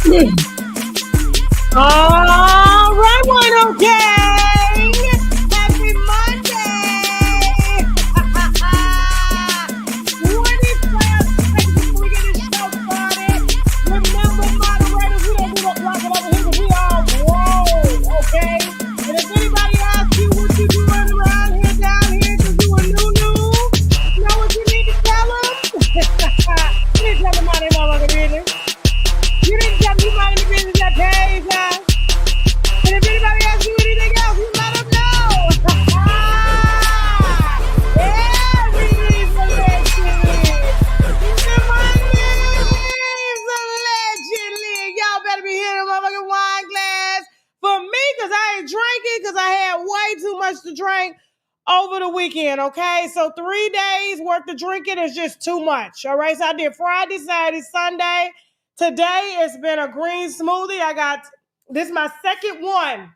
All right, one okay. Happy Monday. 25 seconds before we get this show started. Remember, moderators, we don't do no blocking over here because we all grown, okay? And if anybody asks you what you doing around here, down here, because you a new, you know what you need to tell them? You didn't tell them how they motherfucking business. You didn't tell me you mind the business that pays, huh? And if anybody asks you anything else, you let them know. Everything's allegedly. Everything's allegedly. Y'all better be hearing a motherfucking wine glass for me because I ain't drinking because I had way too much to drink over the weekend, okay? So 3 days worth of drinking is just too much, all right? So I did Friday, Saturday, Sunday. Today it's been a green smoothie. This is my second one,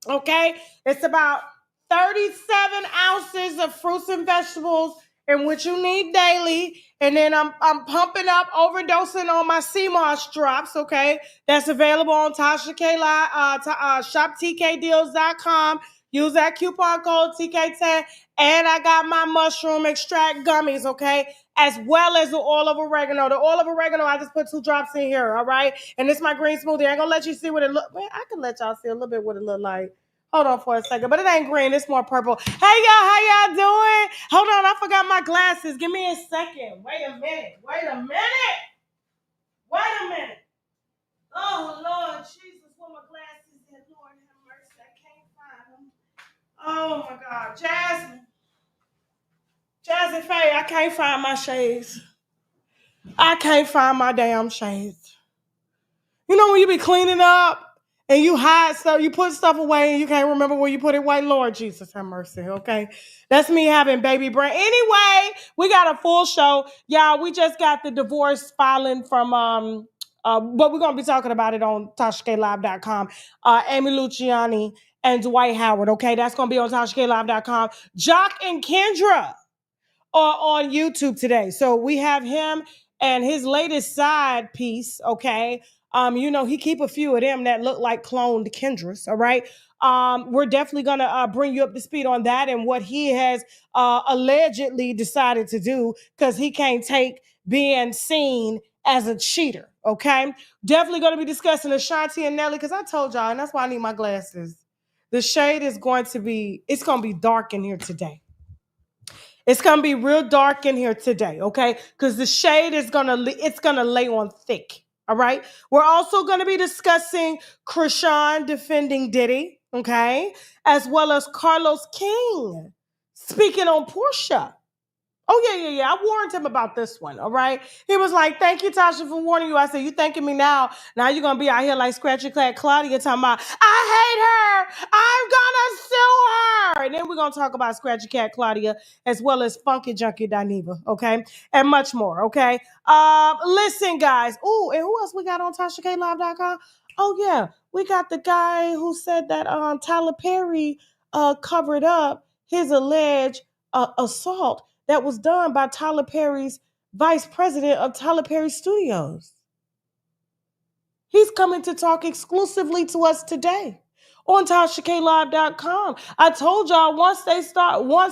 okay? It's about 37 ounces of fruits and vegetables in which you need daily. And then I'm pumping up, overdosing on my CMOS drops, okay? That's available on Tasha K shoptkdeals.com. Use that coupon code TK10. And I got my mushroom extract gummies, okay? As well as the oil of oregano. The oil of oregano, I just put 2 drops in here, all right? And this is my green smoothie. I ain't gonna let you see what it look. Man, I can let y'all see a little bit what it look like. Hold on for a second, but it ain't green. It's more purple. Hey, y'all, how y'all doing? Hold on, I forgot my glasses. Give me a second. Wait a minute. Oh, Lord Jesus, where my glasses at? Lord have mercy, I can't find them. Oh, my God. Jasmine Faye, I can't find my shades. I can't find my damn shades. You know when you be cleaning up and you hide stuff, you put stuff away and you can't remember where you put it away? Lord Jesus have mercy, okay? That's me having baby brain. Anyway, we got a full show. Y'all, we just got the divorce filing from, but we're going to be talking about it on TashaKLive.com. Amy Luciani and Dwight Howard, okay? That's going to be on TashaKLive.com. Jock and Kendra are on YouTube today. So we have him and his latest side piece, okay? You know, he keep a few of them that look like cloned Kendras, all right? We're definitely gonna bring you up to speed on that and what he has allegedly decided to do because he can't take being seen as a cheater, okay? Definitely gonna be discussing Ashanti and Nelly because I told y'all, and that's why I need my glasses. The shade is it's gonna be dark in here today. It's gonna be real dark in here today, okay? Because the shade is gonna lay on thick. All right. We're also gonna be discussing Krishan defending Diddy, okay, as well as Carlos King speaking on Portia. Oh, yeah. I warned him about this one, all right? He was like, thank you, Tasha, for warning you. I said, you thanking me now. Now you're going to be out here like Scratchy Clad Claudia talking about, I hate her. I'm going to sue her. And then we're going to talk about Scratchy Cat Claudia as well as Funky Junkie Dineva, okay? And much more, okay? Listen, guys. Ooh, and who else we got on TashaKLive.com? Oh, yeah. We got the guy who said that Tyler Perry covered up his alleged assault that was done by Tyler Perry's vice president of Tyler Perry Studios. He's coming to talk exclusively to us today on TashaKLive.com. I told y'all once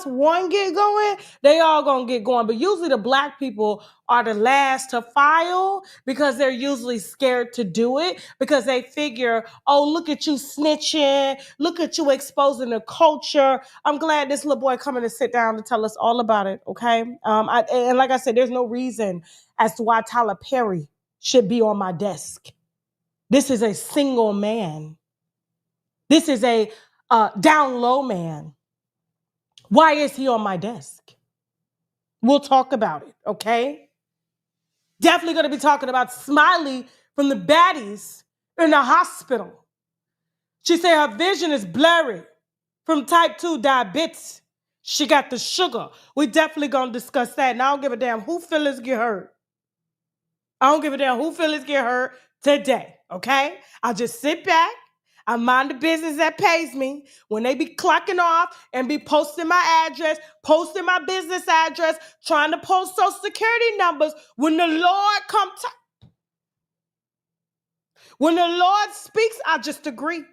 one get going, they all gonna get going. But usually the black people are the last to file because they're usually scared to do it because they figure, oh, look at you snitching, look at you exposing the culture. I'm glad this little boy coming to sit down to tell us all about it, okay? And like I said, there's no reason as to why Tyler Perry should be on my desk. This is a single man. This is a down low man. Why is he on my desk? We'll talk about it, okay? Definitely going to be talking about Smiley from the baddies in the hospital. She said her vision is blurry from type 2 diabetes. She got the sugar. We definitely going to discuss that. And I don't give a damn who feelings get hurt. I don't give a damn who feelings get hurt today, okay? I'll just sit back. I mind the business that pays me. When they be clocking off and be posting my address, posting my business address, trying to post social security numbers, when the Lord come to... When the Lord speaks, I just agree.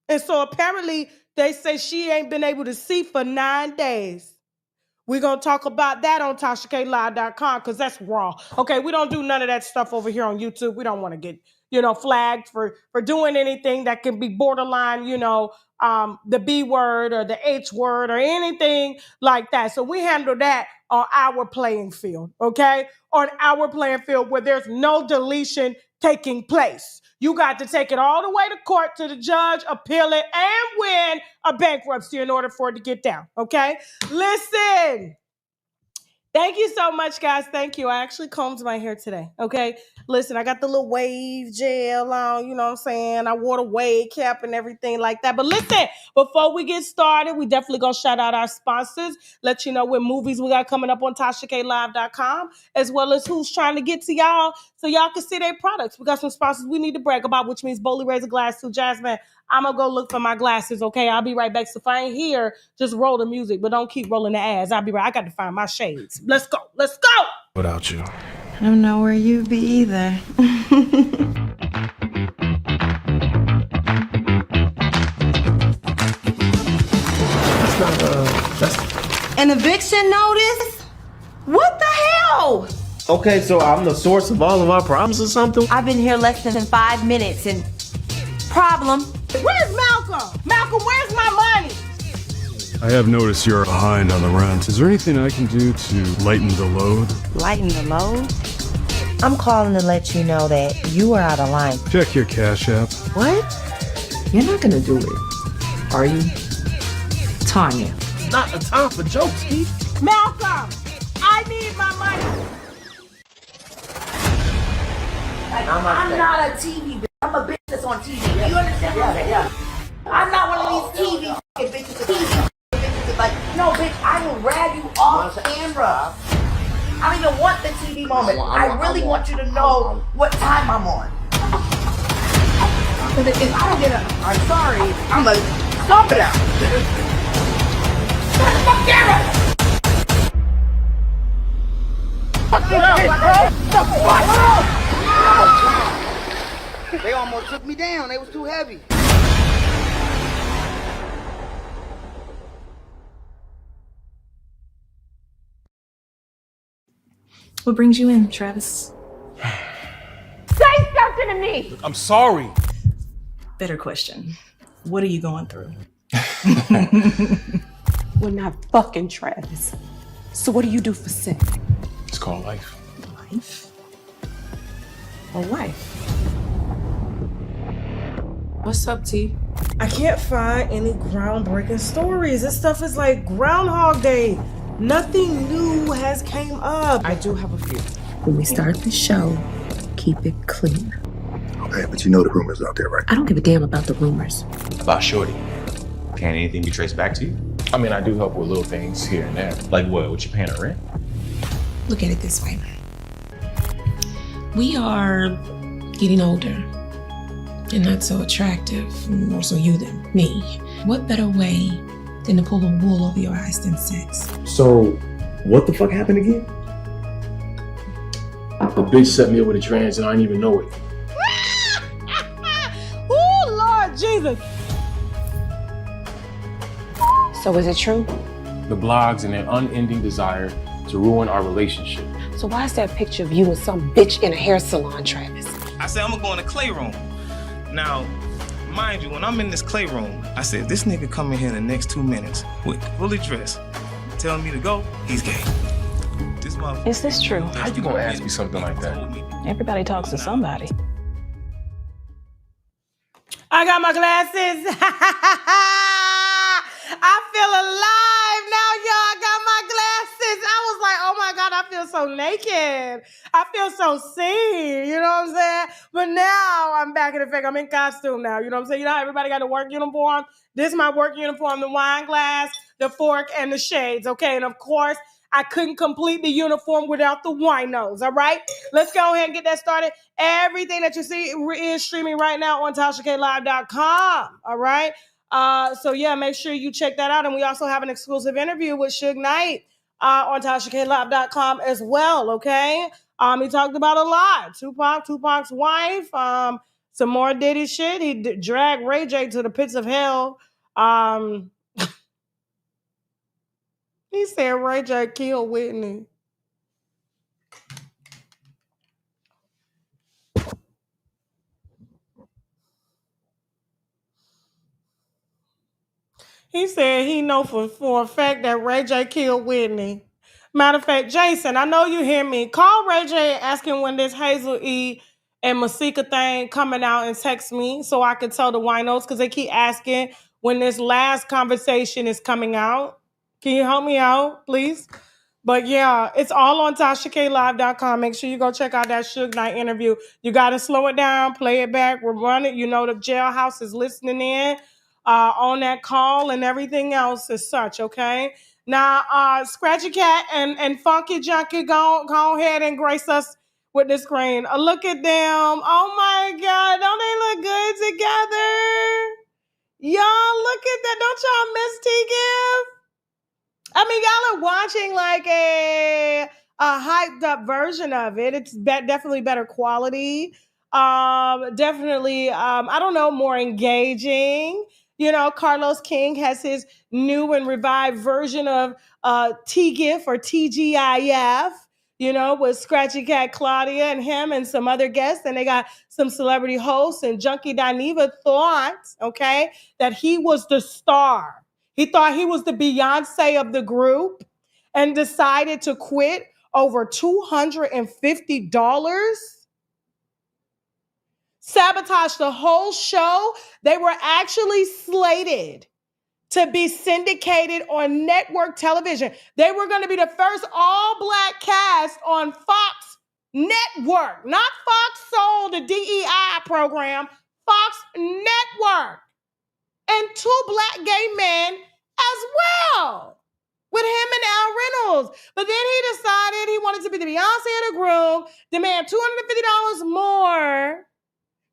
And so apparently they say she ain't been able to see for 9 days. We're going to talk about that on TashaKLive.com because that's raw. Okay, we don't do none of that stuff over here on YouTube. We don't want to get, flagged for doing anything that can be borderline, the B word or the H word or anything like that. So we handle that on our playing field, okay? On our playing field where there's no deletion taking place. You got to take it all the way to court to the judge, appeal it, and win a bankruptcy in order for it to get down, okay? Listen. Thank you so much, guys. Thank you. I actually combed my hair today, okay? Listen, I got the little wave gel on, you know what I'm saying? I wore the wave cap and everything like that. But listen, before we get started, we definitely gonna shout out our sponsors, let you know what movies we got coming up on TashaKLive.com, as well as who's trying to get to y'all so y'all can see their products. We got some sponsors we need to brag about, which means Bowley Razor Glass to Jasmine. I'm going to go look for my glasses, okay? I'll be right back. So if I ain't here, just roll the music, but don't keep rolling the ass. I'll be right. I got to find my shades. Let's go. Let's go. Without you. I don't know where you'd be either. That's An eviction notice? What the hell? okay, so I'm the source of all of our problems or something? I've been here less than 5 minutes and problem. Where's Malcolm? Malcolm, where's my money? I have noticed you're behind on the rent. Is there anything I can do to lighten the load? Lighten the load? I'm calling to let you know that you are out of line. Check your Cash App. What? You're not gonna do it, are you? Tanya. Not a time for jokes, Steve. Malcolm, I need my money. I'm not a TV bitch. I'm a bitch that's on TV. You understand what I'm saying? Yeah. I'm not one of these TV fucking bitches. TV bitches like, no, bitch, I will rag you off camera. I don't even want the TV moment. I really want you to know what time I'm on. Because if I don't get a, I'm sorry, I'm gonna stomp it out. Shut the fuck down! They almost took me down. They was too heavy. What brings you in, Travis? Say something to me. I'm sorry. Better question. What are you going through? We're not fucking Travis. So what do you do for sick? It's called life. Life? Or wife? What's up, T? I can't find any groundbreaking stories. This stuff is like Groundhog Day. Nothing new has came up. I do have a few. When we start the show, keep it clean. Okay, but you know the rumors out there, right? I don't give a damn about the rumors. About Shorty. Can anything be traced back to you? I mean, I do help with little things here and there. Like what? What you paying her rent? Look at it this way. We are getting older and not so attractive, more so you than me. What better way than to pull the wool over your eyes than sex? So, what the fuck happened again? A bitch set me up with a trans and I didn't even know it. Oh, Lord Jesus. So is it true? The blogs and their unending desire to ruin our relationship. So why is that picture of you with some bitch in a hair salon, Travis? I said, I'm gonna go in the clay room. Now, mind you, when I'm in this clay room, I said, this nigga come in here in the next 2 minutes with fully dressed, telling me to go, he's gay. This motherfucker. Is this true? How you gonna ask me something like that? Everybody talks to somebody. I got my glasses. I feel alive now, y'all. I got my glasses. I was like, oh my God, I feel so naked. I feel so seen, you know what I'm saying? But now I'm back in effect. I'm in costume now, you know what I'm saying? You know how everybody got a work uniform? This is my work uniform, the wine glass, the fork, and the shades, okay? And of course, I couldn't complete the uniform without the winos, all right? Let's go ahead and get that started. Everything that you see is streaming right now on TashaKLive.com, all right? So yeah, make sure you check that out. And we also have an exclusive interview with Suge Knight on TashaKLive.com as well, okay? He talked about a lot. Tupac's wife, some more Diddy shit. He dragged Ray J to the pits of hell. He said Ray J killed Whitney. He said he know for a fact that Ray J killed Whitney. Matter of fact, Jason, I know you hear me. Call Ray J and ask him when this Hazel E and Masika thing coming out and text me so I can tell the winos because they keep asking when this last conversation is coming out. Can you help me out, please? But yeah, it's all on TashaKLive.com. Make sure you go check out that Suge Knight interview. You got to slow it down, play it back, rerun it. You know the jailhouse is listening in on that call and everything else as such, okay? Now, Scratchy Cat and Funky Junkie, go ahead and grace us with the screen. Look at them. Oh my God, don't they look good together? Y'all, look at that. Don't y'all miss T-Gift? I mean, y'all are watching like a hyped up version of it. It's definitely better quality. Definitely, I don't know, more engaging. You know, Carlos King has his new and revived version of T-GIF or TGIF, you know, with Scratchy Cat Claudia and him and some other guests. And they got some celebrity hosts. And Junkie Dineva thought, okay, that he was the star. He thought he was the Beyonce of the group and decided to quit over $250. Sabotage the whole show. They were actually slated to be syndicated on network television. They were going to be the first all-black cast on Fox Network, not Fox Soul, the DEI program, Fox Network. And 2 black gay men as well, with him and Al Reynolds. But then he decided he wanted to be the Beyonce of the group, demand $250 more.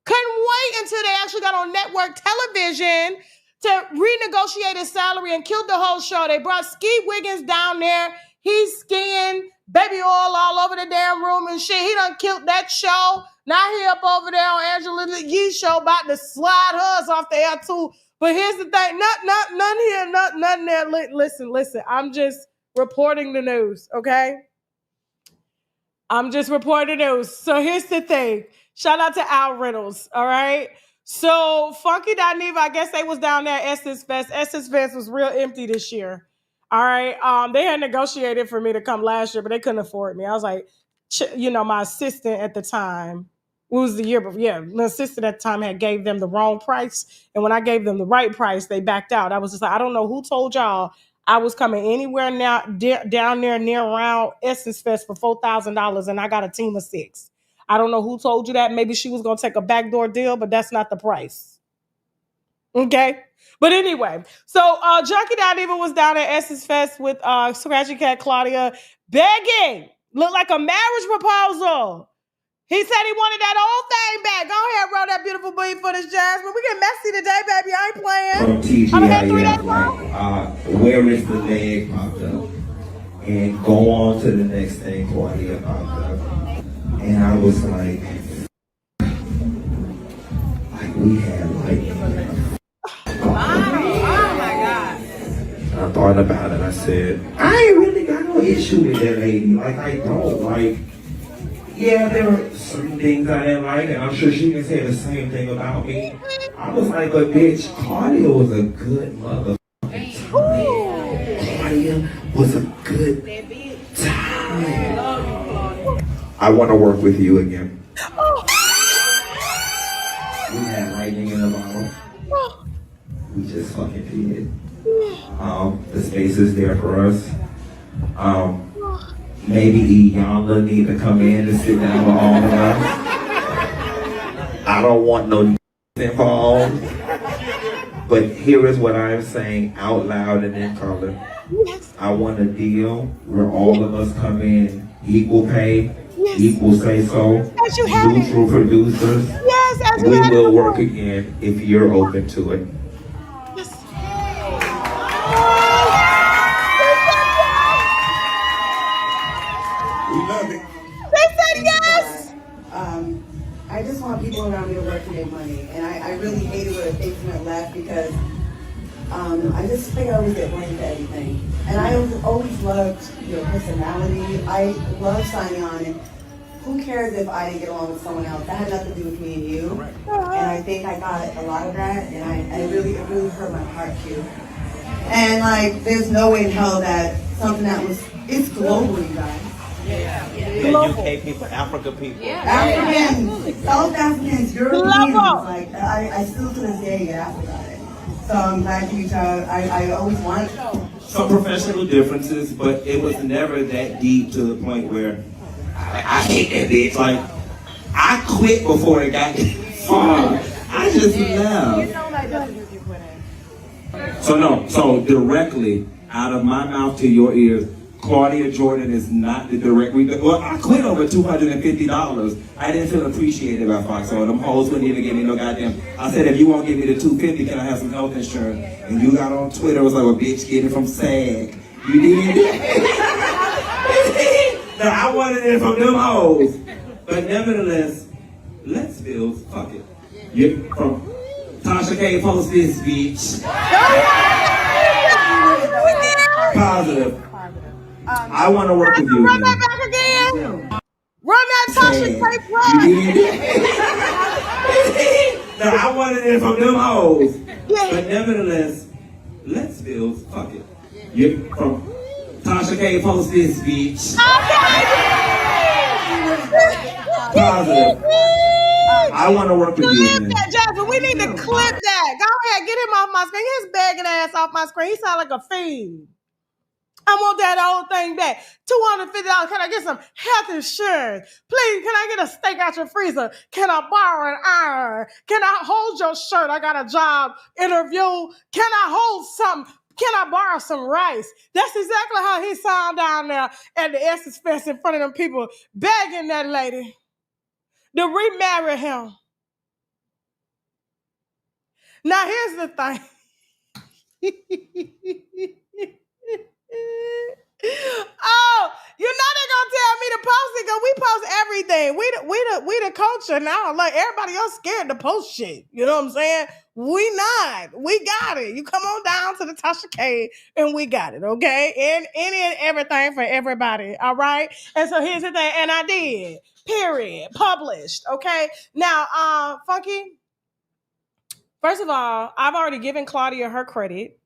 Couldn't wait until they actually got on network television to renegotiate his salary and killed the whole show. They brought Ski Wiggins down there. He's skiing baby oil all over the damn room and shit. He done killed that show. Now he up over there on Angela Yee's show about to slide hers off the air too. But here's the thing, none here, nothing there. Listen, I'm just reporting the news, okay? I'm just reporting the news. So here's the thing. Shout out to Al Reynolds, all right? So Funky Dineva, I guess they was down there at Essence Fest. Essence Fest was real empty this year, all right? They had negotiated for me to come last year, but they couldn't afford me. I was like, you know, my assistant at the time, it was the year before. Yeah, my assistant at the time had gave them the wrong price. And when I gave them the right price, they backed out. I was just like, I don't know who told y'all I was coming anywhere now down there near around Essence Fest for $4,000 and I got a team of 6. I don't know who told you that. Maybe she was going to take a backdoor deal, but that's not the price. Okay? But anyway, so Junkie Dineva was down at Essence Fest with Scratchy Cat Claudia begging. Looked like a marriage proposal. He said he wanted that old thing back. Go ahead, roll that beautiful booty footage, Jasmine. We get messy today, baby. I ain't playing. From TGIF, where is the leg popped up? And go on to the next thing, Claudia popped up. And I was like we had lightning. Oh my God. I thought about it. I said, I ain't really got no issue with that lady. Like, I don't. Like, yeah, there are certain things I didn't like, and I'm sure she can say the same thing about me. I was like, but bitch, Claudia was a good motherfucking time. Claudia was a good time. I want to work with you again. We had lightning in a bottle. We just fucking did. The space is there for us. Maybe Iyanla need to come in and sit down with all of us. I don't want no involved. But here is what I am saying out loud and in color. I want a deal where all of us come in equal pay, equal say so, neutral producers. We will work again if you're open to it. They said I just want people around me to work to make money. And I really hated when it fakes went left because I just think I always get blamed for everything. And I always loved your personality. I love signing on. And who cares if I didn't get along with someone else? That had nothing to do with me and you. And I think I got a lot of that. And it really hurt my heart too. And like, there's no way in hell that something that it's global, you guys. UK people, Africa people. Africans, South Africans, Europeans. Like, I still to this day get asked about it. So I'm glad to meet y'all. I always wanted some professional differences, but it was never that deep to the point where I hate that bitch. Like, I quit before it got far. I just left. So directly out of my mouth to your ears, Claudia Jordan is not the direct. Well, I quit over $250. I didn't feel appreciated by Fox, so them hoes wouldn't even give me no goddamn. I said, if you won't give me the $250, can I have some health insurance? And you got on Twitter, was like, well, bitch, get it from SAG. You did? No, I wanted it from them hoes. But nevertheless, let's build. Fuck it. You from Tasha K. Post this, bitch. Positive. I want to work with you. Run that back again. Run that Tasha K. No, I wanted it from them hoes. But nevertheless, let's build. Fuck it. You from Tasha K. Post this, bitch. Positive. I want to work with you. That, Jasmine, we need to clip that. Go ahead, get him off my screen. His begging ass off my screen. He sound like a fiend. I want that old thing back. $250. Can I get some health insurance? Please, can I get a steak out your freezer? Can I borrow an iron? Can I hold your shirt? I got a job interview. Can I hold something? Can I borrow some rice? That's exactly how he sound down there at the Essence Fest in front of them people, begging that lady to remarry him. Now, here's the thing. Oh, you know they're gonna tell me to post it because we post everything. We the culture now. Like, everybody else scared to post shit. You know what I'm saying? We not. We got it. You come on down to the Tasha K and we got it, okay? And any and everything for everybody, all right? And so here's the thing, and I did. Period. Published, okay? Now, Funky, first of all, I've already given Claudia her credit.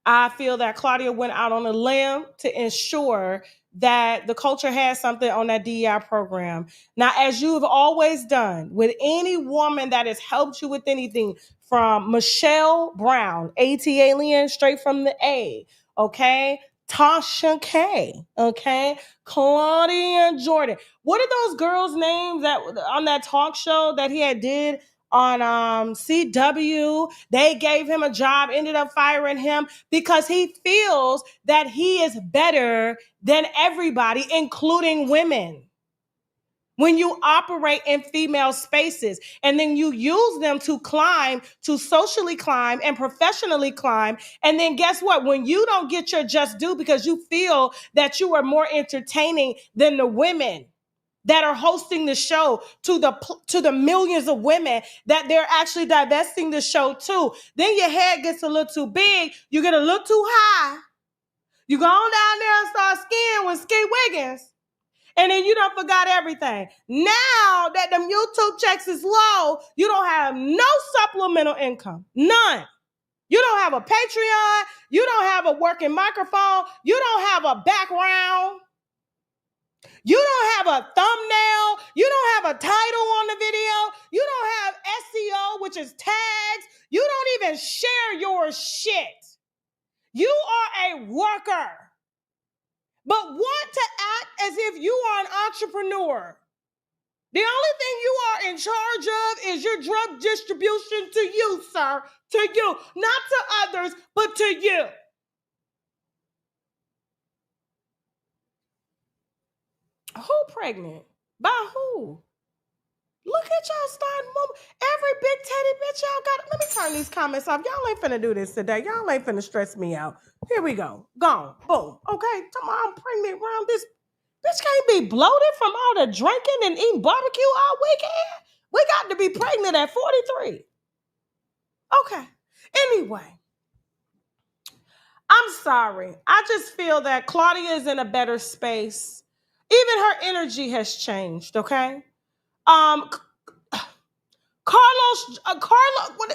I feel that Claudia went out on a limb to ensure that the culture has something on that DEI program. Now, as you've always done with any woman that has helped you with anything, from Michelle Brown, A.T. Alien, straight from the A, okay? Tasha K, okay? Claudia Jordan. What are those girls' names that on that talk show that he had did on CW? They gave him a job, ended up firing him because he feels that he is better than everybody, including women. When you operate in female spaces and then you use them to climb, to socially climb and professionally climb, and then guess what? When you don't get your just due because you feel that you are more entertaining than the women that are hosting the show, to the millions of women that they're actually divesting the show to, then your head gets a little too big, you get a little too high, you go on down there and start skiing with Ski Wiggins, and then you done forgot everything. Now that them YouTube checks is low, you don't have no supplemental income, none. You don't have a Patreon, you don't have a working microphone, you don't have a background, you don't have a thumbnail, you don't have a title on the video, you don't have SEO, which is tags, you don't even share your shit. You are a worker, but want to act as if you are an entrepreneur. The only thing you are in charge of is your drug distribution to you, sir, to you, not to others, but to you. Who pregnant? By who? Look at y'all starting moment. Every big teddy bitch y'all got. Let me turn these comments off. Y'all ain't finna do this today. Y'all ain't finna stress me out. Here we go. Gone. Boom. Okay. Tomorrow I'm pregnant around this. Bitch can't be bloated from all the drinking and eating barbecue all weekend. We got baby pregnant at 43. Okay. Anyway, I'm sorry. I just feel that Claudia is in a better space. Even her energy has changed, okay? Carlos,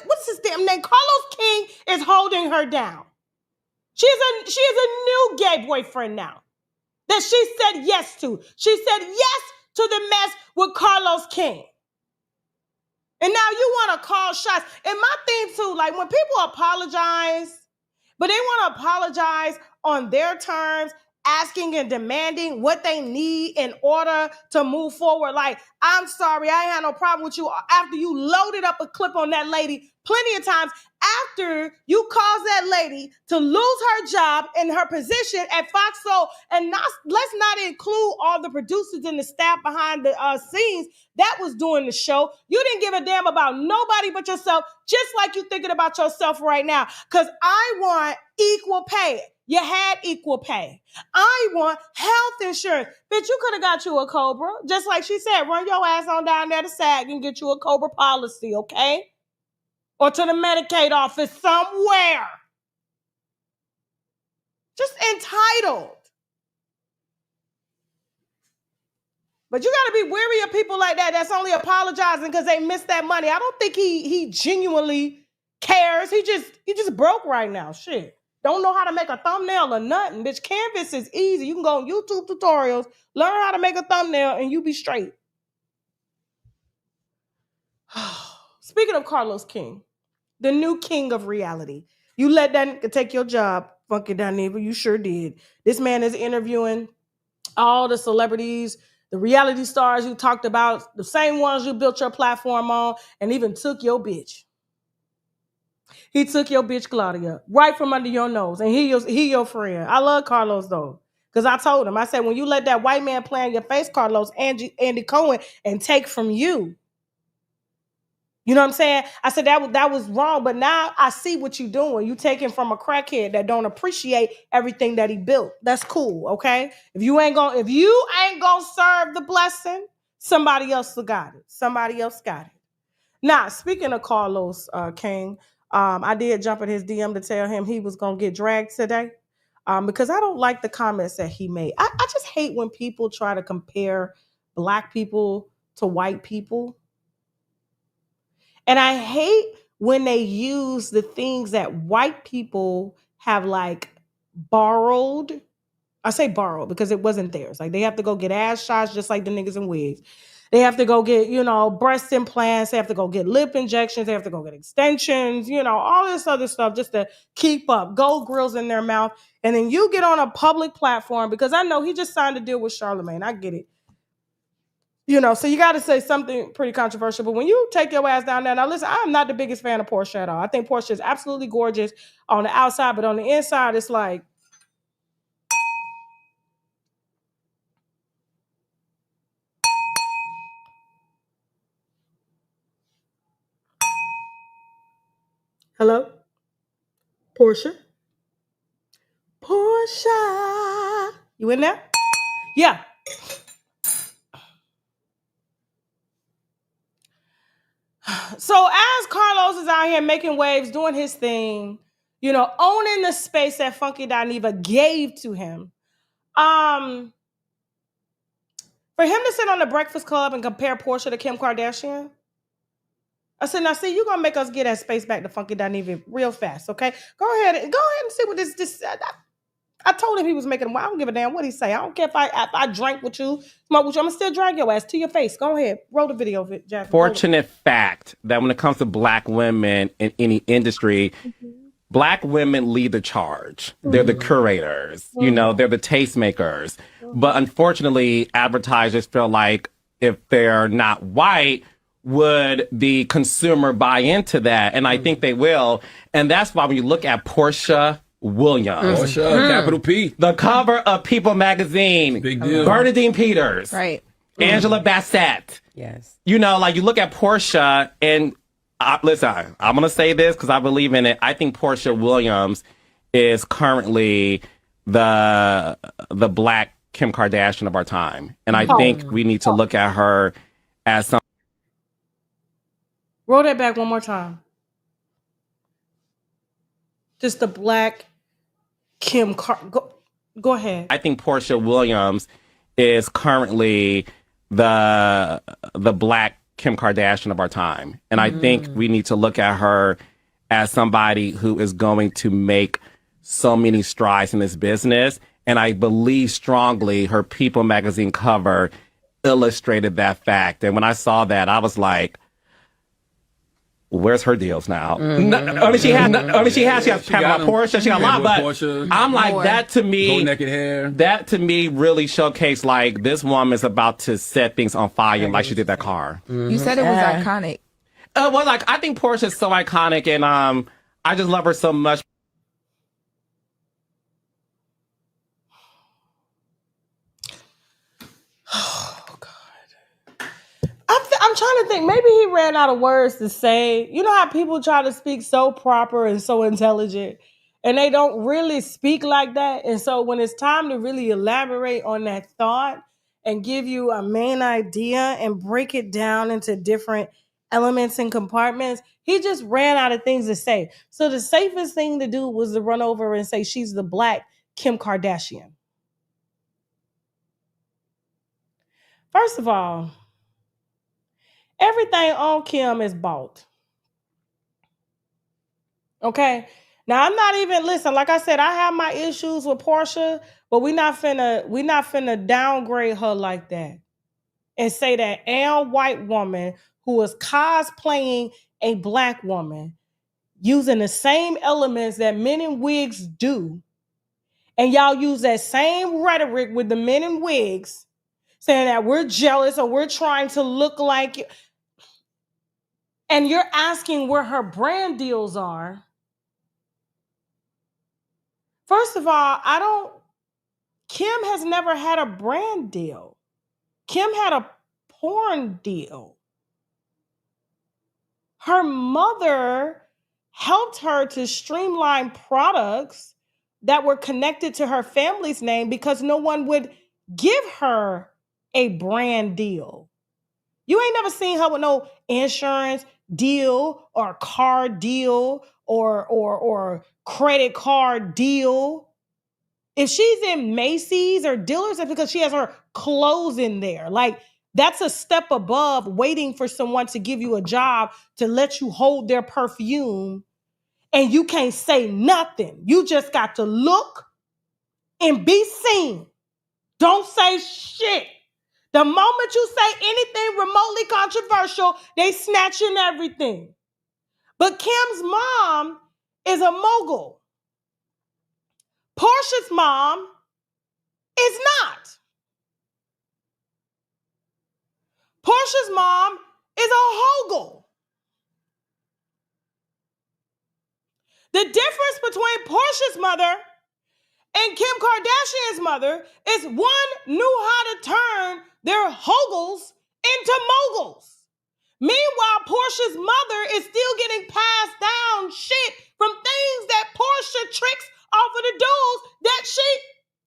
what's his damn name? Carlos King is holding her down. She has a new gay boyfriend now that she said yes to. She said yes to the mess with Carlos King. And now you want to call shots. And my thing too, like when people apologize, but they want to apologize on their terms, asking and demanding what they need in order to move forward. Like, I'm sorry, I ain't had no problem with you after you loaded up a clip on that lady plenty of times, after you caused that lady to lose her job and her position at Fox Soul. And let's not include all the producers and the staff behind the scenes that was doing the show. You didn't give a damn about nobody but yourself, just like you thinking about yourself right now. Because I want equal pay. You had equal pay. I want health insurance. Bitch, you could have got you a Cobra. Just like she said, run your ass on down there to SAG and get you a Cobra policy, okay? Or to the Medicaid office somewhere. Just entitled. But you got to be wary of people like that that's only apologizing because they missed that money. I don't think he genuinely cares. He just broke right now. Shit. Don't know how to make a thumbnail or nothing. Bitch, Canvas is easy. You can go on YouTube tutorials, learn how to make a thumbnail, and you be straight. Speaking of Carlos King, the new king of reality. You let that take your job, Funky Dineva. You sure did. This man is interviewing all the celebrities, the reality stars you talked about, the same ones you built your platform on, and even took your bitch. He took your bitch Claudia right from under your nose, and he your friend. I love Carlos though, because I told him, I said, when you let that white man play on your face, Carlos, Andy Cohen, and take from you, you know what I'm saying? I said that was wrong, but now I see what you're doing. You taking from a crackhead that don't appreciate everything that he built. That's cool, okay? If you ain't gonna serve the blessing, somebody else got it. Somebody else got it. Now, speaking of Carlos King, I did jump in his DM to tell him he was gonna get dragged today, because I don't like the comments that he made. I just hate when people try to compare Black people to white people. And I hate when they use the things that white people have like borrowed. I say borrowed because it wasn't theirs. Like they have to go get ass shots just like the niggas in wigs. They have to go get, breast implants. They have to go get lip injections. They have to go get extensions, all this other stuff just to keep up. Gold grills in their mouth. And then you get on a public platform because I know he just signed a deal with Charlemagne. I get it. So you got to say something pretty controversial. But when you take your ass down there, now listen, I'm not the biggest fan of Portia at all. I think Portia is absolutely gorgeous on the outside, but on the inside, it's like, hello? Portia? Portia? You in there? Yeah. So as Carlos is out here making waves, doing his thing, owning the space that Funky Dineva gave to him, for him to sit on the Breakfast Club and compare Portia to Kim Kardashian, I said, now see, you're going to make us get that space back to Funky Dineva real fast, okay? Go ahead and see what this I told him he was making. I don't give a damn what he say. I don't care if I drank with you, smoke with you. I'm going to still drag your ass to your face. Go ahead. Roll the video of it, Jasmine. Fortunate fact that when it comes to Black women in any industry, Black women lead the charge. They're the curators. They're the tastemakers. But unfortunately, advertisers feel like if they're not white, would the consumer buy into that? And I think they will. And that's why when you look at Portia Williams, Portia, capital P, the cover of People magazine, big deal. Bernadine Peters, Right. Angela Bassett. Yes. You look at Portia and listen, I'm going to say this because I believe in it. I think Portia Williams is currently the Black Kim Kardashian of our time. And I think we need to look at her as some. Roll that back one more time. Just the black Kim Go ahead. I think Portia Williams is currently the black Kim Kardashian of our time. And I think we need to look at her as somebody who is going to make so many strides in this business. And I believe strongly her People magazine cover illustrated that fact. And when I saw that, I was like, where's her deals now? She has Pamela Portia, she got a lot, but Portia, I'm like, that to me, gold naked hair. That to me really showcased like this woman is about to set things on fire like she did that car. You said it was iconic. Well, like I think Portia is so iconic, and I just love her so much. I'm trying to think. Maybe he ran out of words to say. You know how people try to speak so proper and so intelligent, and they don't really speak like that. And so when it's time to really elaborate on that thought and give you a main idea and break it down into different elements and compartments, he just ran out of things to say. So the safest thing to do was to run over and say she's the black Kim Kardashian. First of all, everything on Kim is bought. Okay? Now I'm not even, listen, like I said, I have my issues with Portia, but we not finna downgrade her like that and say that a white woman who is cosplaying a black woman using the same elements that men in wigs do, and y'all use that same rhetoric with the men in wigs, saying that we're jealous or we're trying to look like you. And you're asking where her brand deals are. First of all, Kim has never had a brand deal. Kim had a porn deal. Her mother helped her to streamline products that were connected to her family's name because no one would give her a brand deal. You ain't never seen her with no insurance deal or car deal or credit card deal. If she's in Macy's or Dillard's, it's because she has her clothes in there. Like, that's a step above waiting for someone to give you a job to let you hold their perfume and you can't say nothing. You just got to look and be seen. Don't say shit. The moment you say anything remotely controversial, they snatching everything. But Kim's mom is a mogul. Portia's mom is not. Portia's mom is a hoggle. The difference between Portia's mother and Kim Kardashian's mother is one knew how to turn their hoggles into moguls. Meanwhile, Portia's mother is still getting passed down shit from things that Portia tricks off of the dudes that she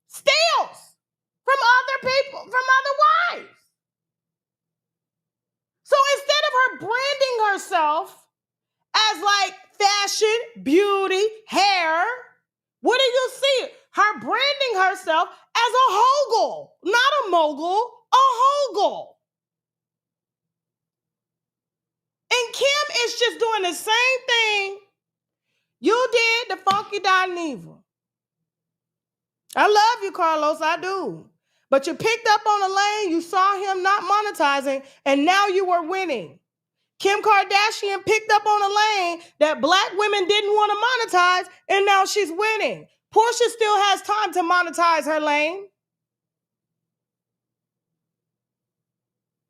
steals from other people, from other wives. So instead of her branding herself as like fashion, beauty, hair, what do you see? Her branding herself as a hoggle, not a mogul, a hoggle. And Kim is just doing the same thing you did to Funky Dineva. I love you, Carlos, I do. But you picked up on a lane, you saw him not monetizing, and now you were winning. Kim Kardashian picked up on a lane that black women didn't want to monetize, and now she's winning. Portia still has time to monetize her lane.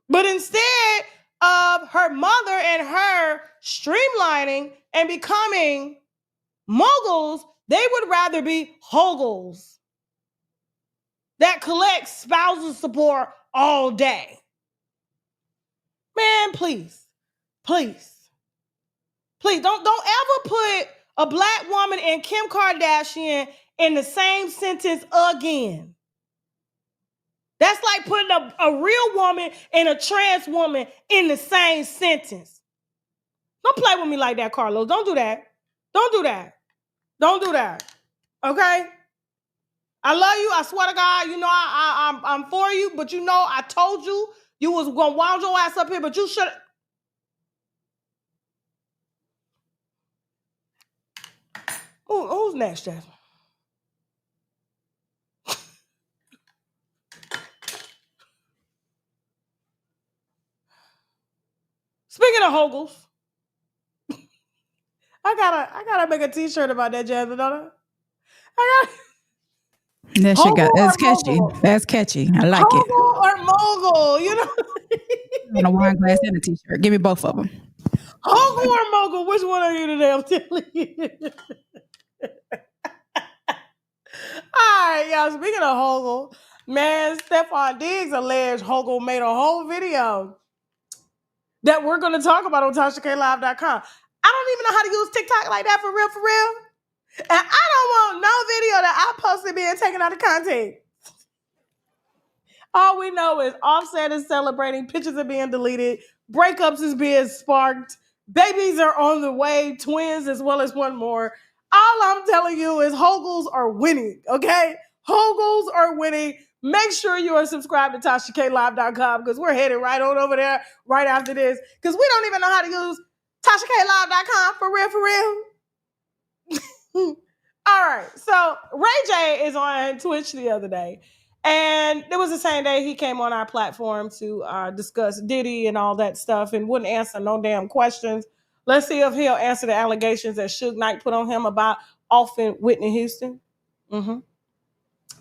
But instead of her mother and her streamlining and becoming moguls, they would rather be hoggles that collect spousal support all day. Man, please don't ever put a black woman and Kim Kardashian in the same sentence again. That's like putting a real woman and a trans woman in the same sentence. Don't play with me like that, Carlos. Don't do that. Don't do that. Don't do that. Okay? I love you. I swear to God, you know I'm for you, but you know I told you you was gonna wind your ass up here, but you should. Who's next, Jasmine? Speaking of Hogels, I gotta make a t-shirt about that, Jasmine, don't I? That shit that's catchy. That's catchy. I like it. Hogel or mogul, you know? On a wine glass and a t-shirt. Give me both of them. Hogel or mogul? Which one are you today? I'm telling you. All right, y'all. Speaking of Hogel, man, Stephon Diggs alleged Hogel made a whole video that we're going to talk about on TashaKLive.com. I don't even know how to use TikTok like that for real. And I don't want no video that I posted being taken out of context. All we know is Offset is celebrating, pictures are being deleted, breakups is being sparked, babies are on the way, twins as well as one more. All I'm telling you is Hogels are winning, okay? Hogels are winning. Make sure you are subscribed to TashaKLive.com because we're headed right on over there right after this because we don't even know how to use TashaKLive.com for real. All right, so Ray J is on Twitch the other day, and it was the same day he came on our platform to discuss Diddy and all that stuff and wouldn't answer no damn questions. Let's see if he'll answer the allegations that Suge Knight put on him about offing Whitney Houston.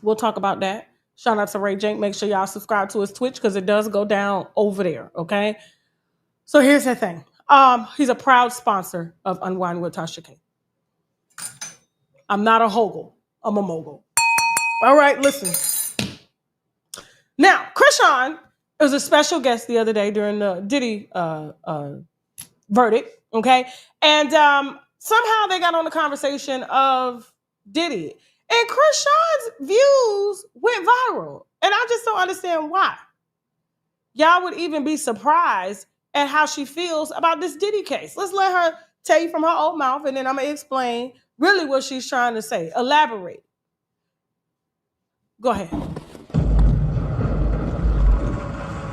We'll talk about that. Shout out to Ray J. Make sure y'all subscribe to his Twitch because it does go down over there, okay? So here's the thing. He's a proud sponsor of Unwind with Tasha K. I'm not a Hogel. I'm a mogul. All right, listen. Now, Krishan was a special guest the other day during the Diddy verdict, okay? And somehow they got on the conversation of Diddy. And Krishan's views went viral. And I just don't understand why. Y'all would even be surprised at how she feels about this Diddy case. Let's let her tell you from her own mouth, and then I'm going to explain really what she's trying to say. Elaborate. Go ahead.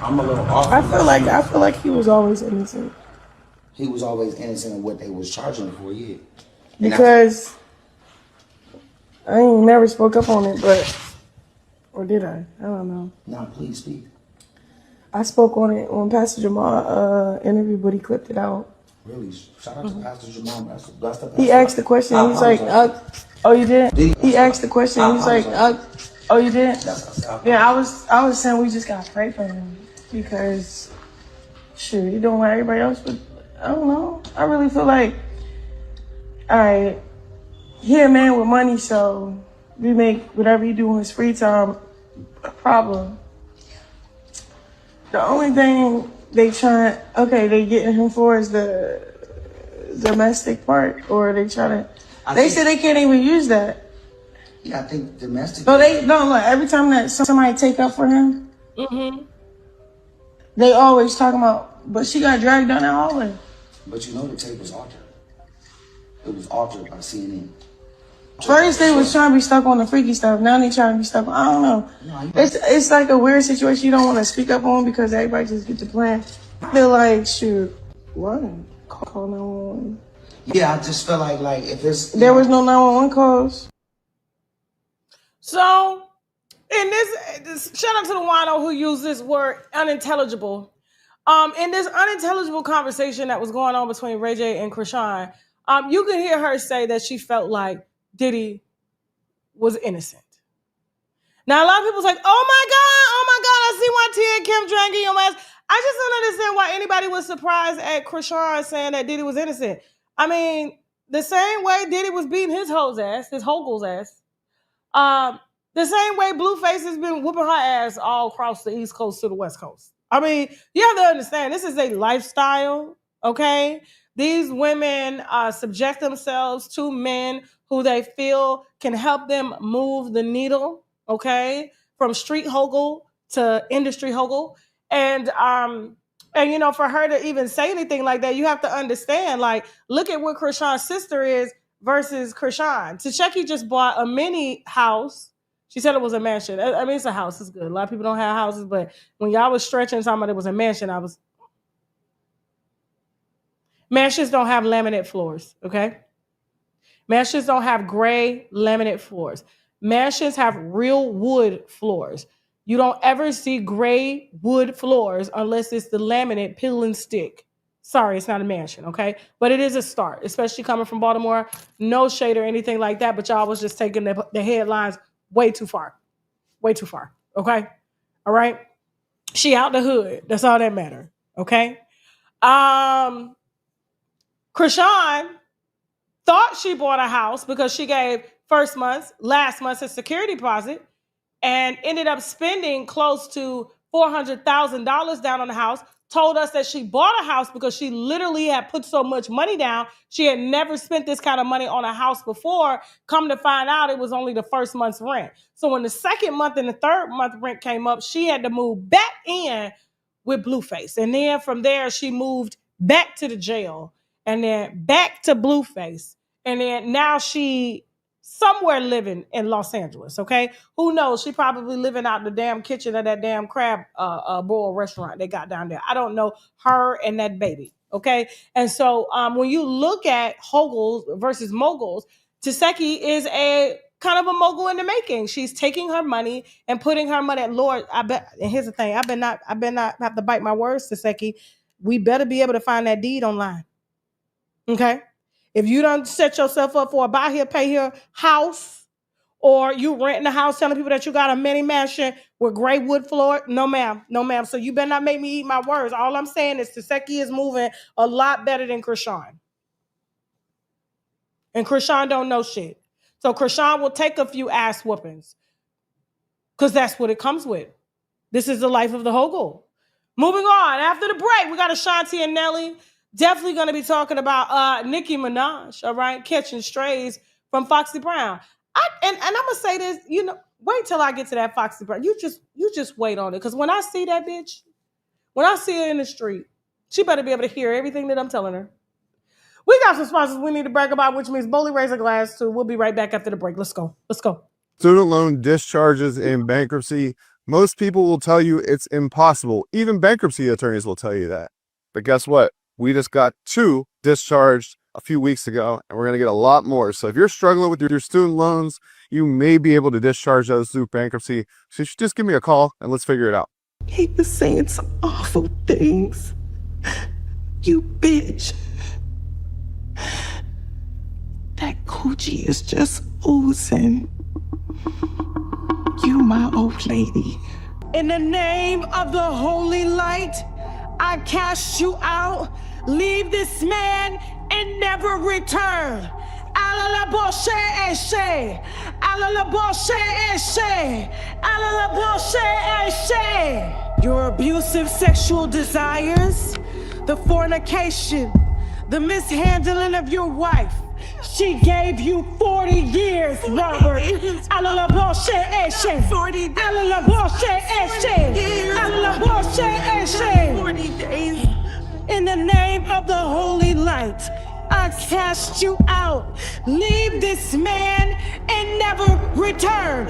I'm a little off. I feel like he was always innocent. He was always innocent of what they was charging him for, yeah. Because I ain't never spoke up on it, but or did I? I don't know. No, please speak. I spoke on it when Pastor Jamal interviewed, but he clipped it out. Really? Shout out to Pastor Jamal. That's the pastor. He asked the question. He's like, "Oh, you did?" He asked the question. He's like, "Oh, you did?" Yeah, I was saying we just gotta pray for him because, shoot, you doing what everybody else would. I don't know. I really feel like, all right, he a man with money, so we make whatever he do in his free time a problem. The only thing they getting him for is the domestic part, or they trying to. They say they can't even use that. Yeah, I think domestic. So they don't look every time that somebody take up for him. They always talking about, but she got dragged down that hallway. But you know the tape was altered. It was altered by CNN. First they was trying to be stuck on the freaky stuff. Now they trying to be stuck on, I don't know. It's like a weird situation you don't want to speak up on because everybody just get to plan. I feel like, shoot, what? Call 911. Yeah, I just feel like if it's... There was no 911 calls. So, in this shout out to the wino who used this word, unintelligible. In this unintelligible conversation that was going on between Ray J and Krishan, you can hear her say that she felt like Diddy was innocent. Now, a lot of people's like, oh my God, I see why Tia and Kim dragging your ass. I just don't understand why anybody was surprised at Krishan saying that Diddy was innocent. I mean, the same way Diddy was beating his Hogel's ass. The same way Blueface has been whooping her ass all across the East Coast to the West Coast. I mean, you have to understand, this is a lifestyle, okay? These women subject themselves to men who they feel can help them move the needle, okay? From street hogel to industry hogel. And And, you know, for her to even say anything like that, you have to understand, like, look at what Krishan's sister is versus Krishan. Tashakie just bought a mini house. She said it was a mansion. I mean, it's a house. It's good. A lot of people don't have houses, but when y'all was stretching talking about it was a mansion, mansions don't have laminate floors, okay? Mansions don't have gray laminate floors. Mansions have real wood floors. You don't ever see gray wood floors unless it's the laminate peel and stick. Sorry, it's not a mansion, okay? But it is a start, especially coming from Baltimore. No shade or anything like that, but y'all was just taking the headlines way too far. Way too far, okay? All right? She out the hood. That's all that matters, okay? Krishan thought she bought a house because she gave last month's a security deposit and ended up spending close to $400,000 down on the house, told us that she bought a house because she literally had put so much money down. She had never spent this kind of money on a house before. Come to find out, it was only the first month's rent. So when the second month and the third month rent came up, she had to move back in with Blueface. And then from there, she moved back to the jail and then back to Blueface. And then now she somewhere living in Los Angeles, okay? Who knows? She probably living out in the damn kitchen of that damn crab boil restaurant they got down there. I don't know, her and that baby, okay? And so when you look at hoguls versus moguls, Tashakie is a kind of a mogul in the making. She's taking her money and putting her money at Lord. I bet, and here's the thing, I better not have to bite my words, Tashakie. We better be able to find that deed online, okay? If you don't set yourself up for a buy here, pay here house, or you renting a house telling people that you got a mini mansion with gray wood floor, no ma'am, no ma'am. So you better not make me eat my words. All I'm saying is Tashakie is moving a lot better than Krishan. And Krishan don't know shit. So Krishan will take a few ass whoopings because that's what it comes with. This is the life of the hoggle. Moving on, after the break, we got Ashanti and Nelly. Definitely going to be talking about Nicki Minaj, all right, catching strays from Foxy Brown. And I'm going to say this, you know, wait till I get to that Foxy Brown. You just wait on it. Because when I see that bitch, when I see her in the street, she better be able to hear everything that I'm telling her. We got some sponsors we need to brag about, which means Bully Razor Glass too. We'll be right back after the break. Let's go. Let's go. Student loan discharges in bankruptcy. Most people will tell you it's impossible. Even bankruptcy attorneys will tell you that. But guess what? We just got 2 discharged a few weeks ago, and we're going to get a lot more. So if you're struggling with your student loans, you may be able to discharge those through bankruptcy. So you should just give me a call and let's figure it out. He was saying some awful things. You bitch. That coochie is just oozing. You my old lady. In the name of the holy light, I cast you out. Leave this man and never return. Your abusive sexual desires, the fornication, the mishandling of your wife. She gave you 40 years, Robert. 40 days. In the name of the holy light, I cast you out. Leave this man and never return.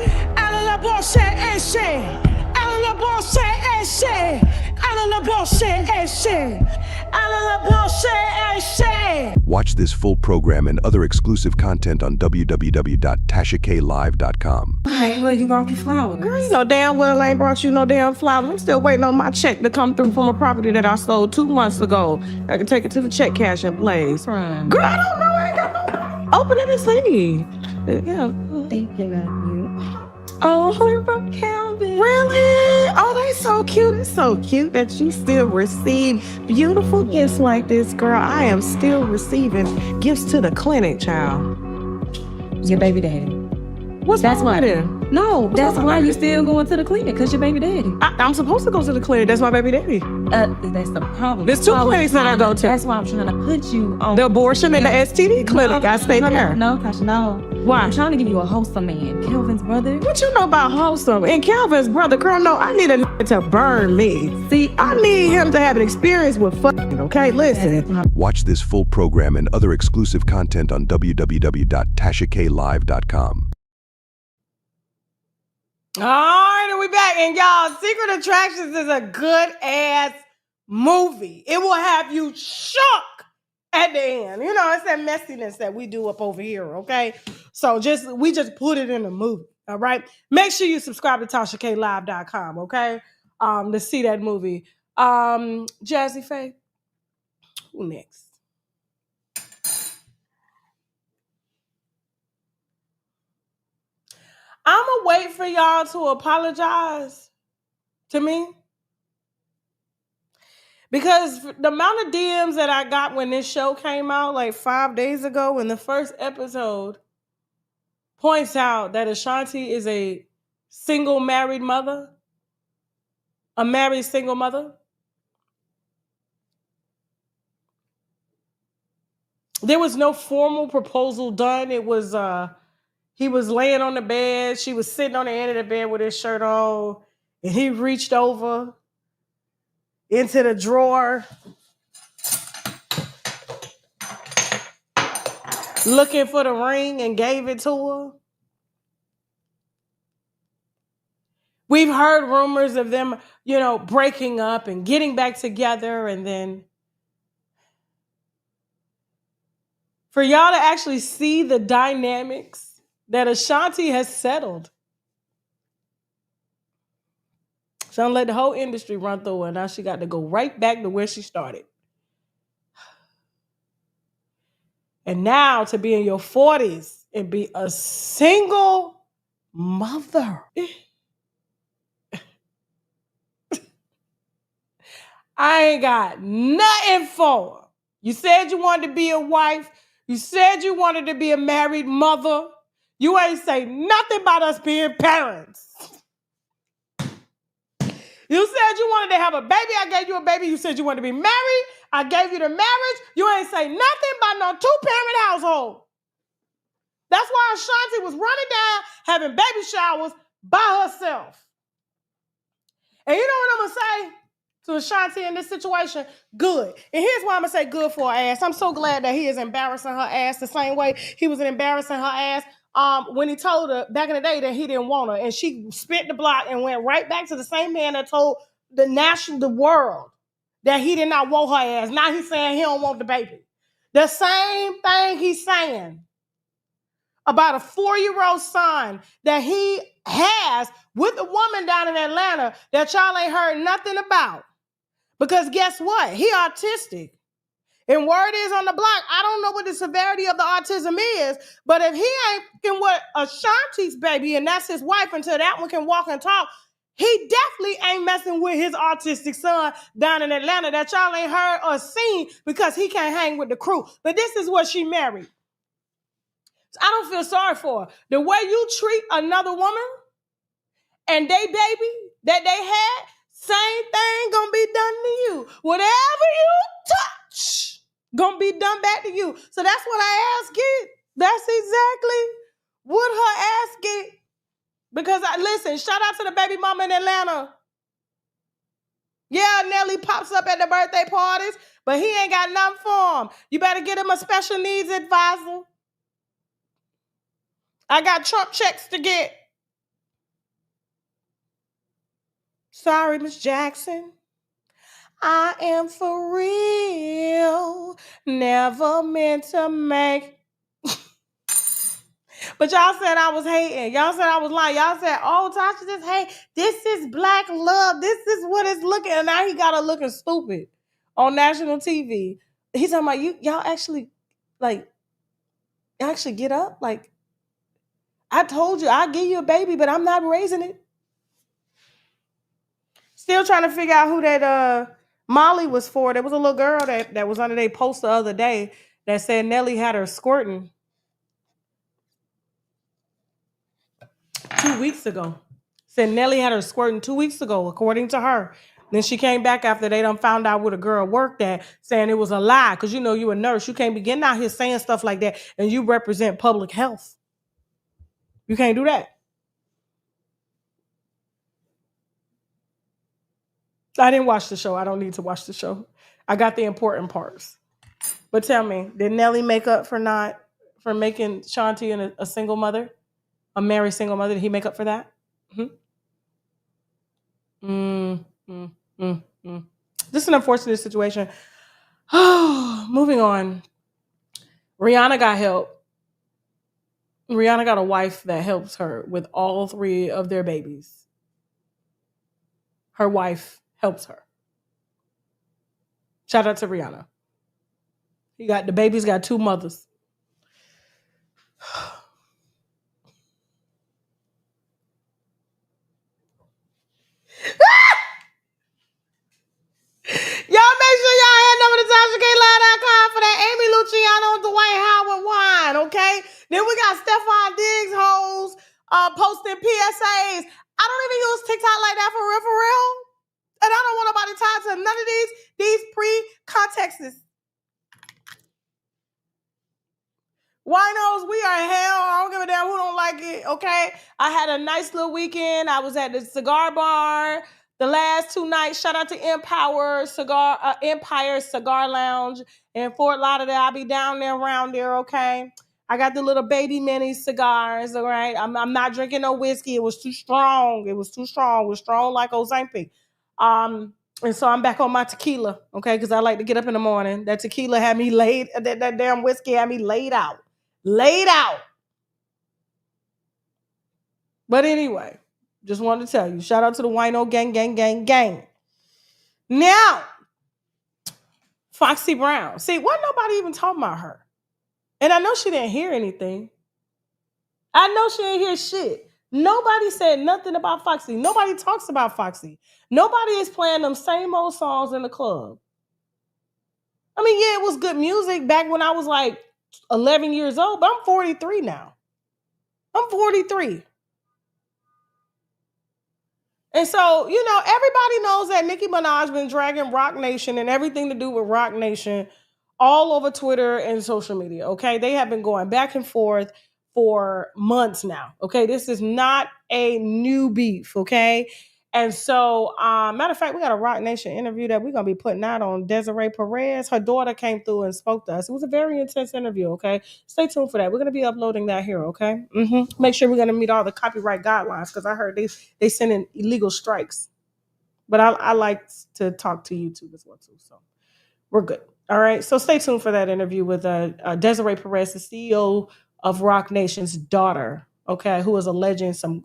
Watch this full program and other exclusive content on www.tashaklive.com. Hey, well, you brought me flowers. Girl, you know damn well I ain't brought you no damn flowers. I'm still waiting on my check to come through from a property that I sold 2 months ago. I can take it to the check cashing place. Girl, I don't know. I ain't got no. Open it and see. Yeah. Thinking of you. Oh, you're from Calvin. Really? Oh, they so cute. It's so cute that you still receive beautiful gifts like this, girl. I am still receiving gifts to the clinic, child. Your baby daddy. What's That's wrong why. with it? No, that's why you still going to the clinic, because your baby daddy. I'm supposed to go to the clinic. That's my baby daddy. That's the problem. There's two clinics that I go to. That's why I'm trying to put you on The abortion and the STD clinic. I stay there. No, Tasha, no. Why? I'm trying to give you a wholesome man. Kelvin's brother. What you know about wholesome? And Calvin's brother, girl, no, I need a nigga to burn me. See, I need him to have an experience with fucking, okay? Listen. Watch this full program and other exclusive content on www.tashaklive.com. All right, and we back. And y'all, Secret Attractions is a good ass movie. It will have you shook at the end. You know, it's that messiness that we do up over here, okay? So we just put it in a movie, all right? Make sure you subscribe to TashaKLive.com, okay? To see that movie. Jazzy Faye, who next? I'm gonna wait for y'all to apologize to me. Because the amount of DMs that I got when this show came out like 5 days ago, in the first episode, points out that Ashanti is a single married mother, a married single mother. There was no formal proposal done. It was, he was laying on the bed. She was sitting on the end of the bed with his shirt on, and he reached over into the drawer, looking for the ring, and gave it to her. We've heard rumors of them, breaking up and getting back together, and then for y'all to actually see the dynamics that Ashanti has settled. She's gonna let the whole industry run through her, and now she got to go right back to where she started. And now to be in your 40s and be a single mother. I ain't got nothing for her. You said you wanted to be a wife. You said you wanted to be a married mother. You ain't say nothing about us being parents. You said you wanted to have a baby. I gave you a baby. You said you wanted to be married. I gave you the marriage. You ain't say nothing about no two-parent household. That's why Ashanti was running down having baby showers by herself. And you know what I'm going to say to Ashanti in this situation? Good. And here's why I'm going to say good for her ass. I'm so glad that he is embarrassing her ass the same way he was embarrassing her ass when he told her back in the day that he didn't want her. And she spit the block and went right back to the same man that told the world that he did not want her ass. Now he's saying he don't want the baby. The same thing he's saying about a 4-year-old son that he has with a woman down in Atlanta that y'all ain't heard nothing about. Because guess what? He autistic. And word is on the block, I don't know what the severity of the autism is, but if he ain't fucking with Ashanti's baby and that's his wife until that one can walk and talk, he definitely ain't messing with his autistic son down in Atlanta that y'all ain't heard or seen because he can't hang with the crew. But this is what she married. So I don't feel sorry for her. The way you treat another woman and they baby that they had, same thing gonna be done to you. Whatever you touch, gonna be done back to you. So that's what her ass get. That's exactly what her ass get. Because listen, shout out to the baby mama in Atlanta. Yeah, Nelly pops up at the birthday parties, but he ain't got nothing for him. You better get him a special needs advisor. I got Trump checks to get. Sorry, Miss Jackson. I am for real. Never meant to make. But y'all said I was hating. Y'all said I was lying. Y'all said, oh, Tasha just hate. This is black love. This is what it's looking. And now he got her looking stupid on national TV. He's talking about y'all actually get up? Like, I told you, I'll give you a baby, but I'm not raising it. Still trying to figure out who that Molly was for. There was a little girl that was under their post the other day that said Nelly had her squirting. 2 weeks ago. Said Nelly had her squirting 2 weeks ago, according to her. Then she came back after they done found out where the girl worked at, saying it was a lie. Because you know you a nurse. You can't be getting out here saying stuff like that, and you represent public health. You can't do that. I didn't watch the show. I don't need to watch the show. I got the important parts. But tell me, did Nelly make up for making Ashanti a single mother? A married single mother? Did he make up for that? This is an unfortunate situation. Moving on. Rihanna got help. Rihanna got a wife that helps her with all 3 of their babies. Her wife helps her. Shout out to Rihanna. The babies got 2 mothers. Y'all make sure y'all head over to TashaKLive.com for that Amy Luciano and Dwight Howard wine, okay? Then we got Stephon Diggs hoes posting PSAs. I don't even use TikTok like that for real. And I don't want nobody tied to none of these pre-contexts. Winos, we are hell. I don't give a damn who don't like it, okay? I had a nice little weekend. I was at the cigar bar the last 2 nights. Shout out to Empire Cigar Lounge in Fort Lauderdale. I'll be down there around there, okay? I got the little baby mini cigars, all right? I'm not drinking no whiskey. It was too strong. It was strong like Ozempic. And so I'm back on my tequila, okay? Because I like to get up in the morning. That tequila had me laid, that damn whiskey had me laid out. But anyway, just wanted to tell you, shout out to the Wino gang. Now, Foxy Brown. See, wasn't nobody even talking about her. And I know she didn't hear anything. I know she didn't hear shit. Nobody said nothing about Foxy. Nobody talks about Foxy. Nobody is playing them same old songs in the club. I mean, yeah, it was good music back when I was like 11 years old, but I'm 43 now. I'm 43. And so, you know, everybody knows that Nicki Minaj been dragging Rock Nation and everything to do with Rock Nation all over Twitter and social media, okay? They have been going back and forth for months now, okay? This is not a new beef, okay? And so, matter of fact, we got a Rock Nation interview that we're going to be putting out on Desiree Perez. Her daughter came through and spoke to us. It was a very intense interview, okay? Stay tuned for that. We're going to be uploading that here, okay? Make sure we're going to meet all the copyright guidelines because I heard they send in illegal strikes. But I like to talk to YouTube as well, too. So we're good. All right? So stay tuned for that interview with Desiree Perez, the CEO of Rock Nation's daughter, okay, who is alleging some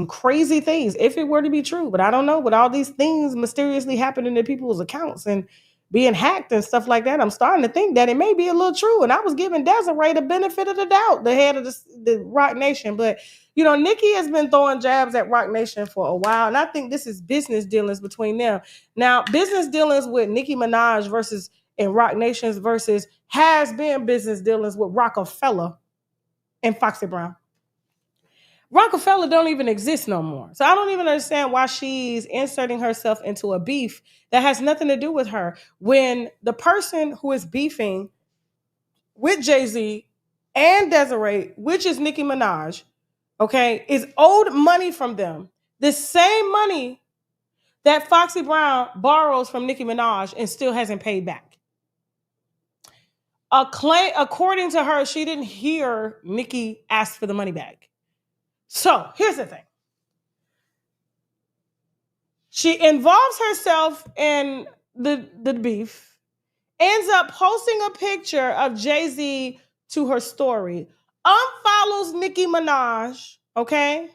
crazy things, if it were to be true. But I don't know, with all these things mysteriously happening to people's accounts and being hacked and stuff like that, I'm starting to think that it may be a little true. And I was giving Desiree the benefit of the doubt, the head of the Rock Nation. But, you know, Nicki has been throwing jabs at Rock Nation for a while. And I think this is business dealings between them. Now, business dealings with Nicki Minaj and Rock Nations versus has been business dealings with Rockefeller and Foxy Brown. Rockefeller don't even exist no more. So I don't even understand why she's inserting herself into a beef that has nothing to do with her when the person who is beefing with Jay-Z and Desiree, which is Nicki Minaj, okay, is owed money from them. The same money that Foxy Brown borrows from Nicki Minaj and still hasn't paid back. According to her, she didn't hear Nicki ask for the money back. So here's the thing. She involves herself in the beef, ends up posting a picture of Jay-Z to her story, unfollows Nicki Minaj, okay?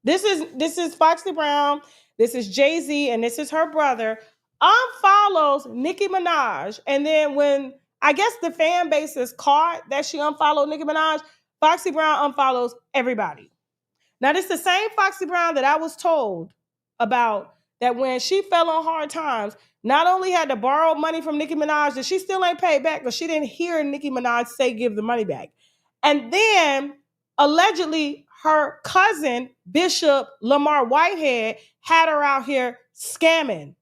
This is Foxy Brown, this is Jay-Z, and this is her brother, unfollows Nicki Minaj, and then when I guess the fan base is caught that she unfollowed Nicki Minaj, Foxy Brown unfollows everybody. Now, this is the same Foxy Brown that I was told about that when she fell on hard times, not only had to borrow money from Nicki Minaj, that she still ain't paid back because she didn't hear Nicki Minaj say give the money back. And then, allegedly, her cousin, Bishop Lamar Whitehead, had her out here scamming,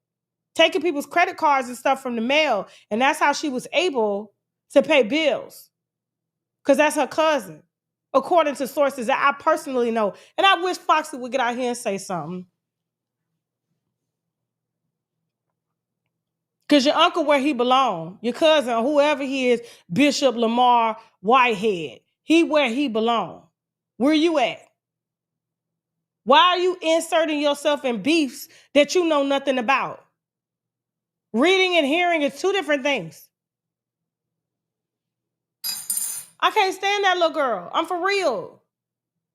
taking people's credit cards and stuff from the mail. And that's how she was able to pay bills. Because that's her cousin, according to sources that I personally know. And I wish Foxy would get out here and say something. Because your uncle where he belong, your cousin, whoever he is, Bishop Lamar Whitehead, he where he belong. Where you at? Why are you inserting yourself in beefs that you know nothing about? Reading and hearing is two different things. I can't stand that little girl. I'm for real.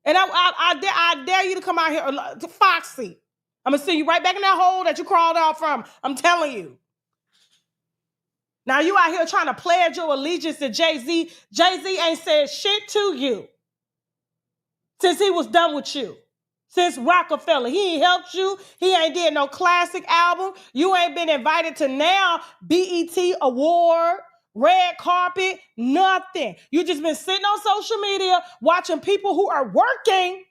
And I dare you to come out here to Foxy. I'm going to send you right back in that hole that you crawled out from. I'm telling you. Now you out here trying to pledge your allegiance to Jay-Z. Jay-Z ain't said shit to you since he was done with you. Since Rockefeller. He ain't helped you. He ain't did no classic album. You ain't been invited to now BET Award, red carpet, nothing. You just been sitting on social media watching people who are working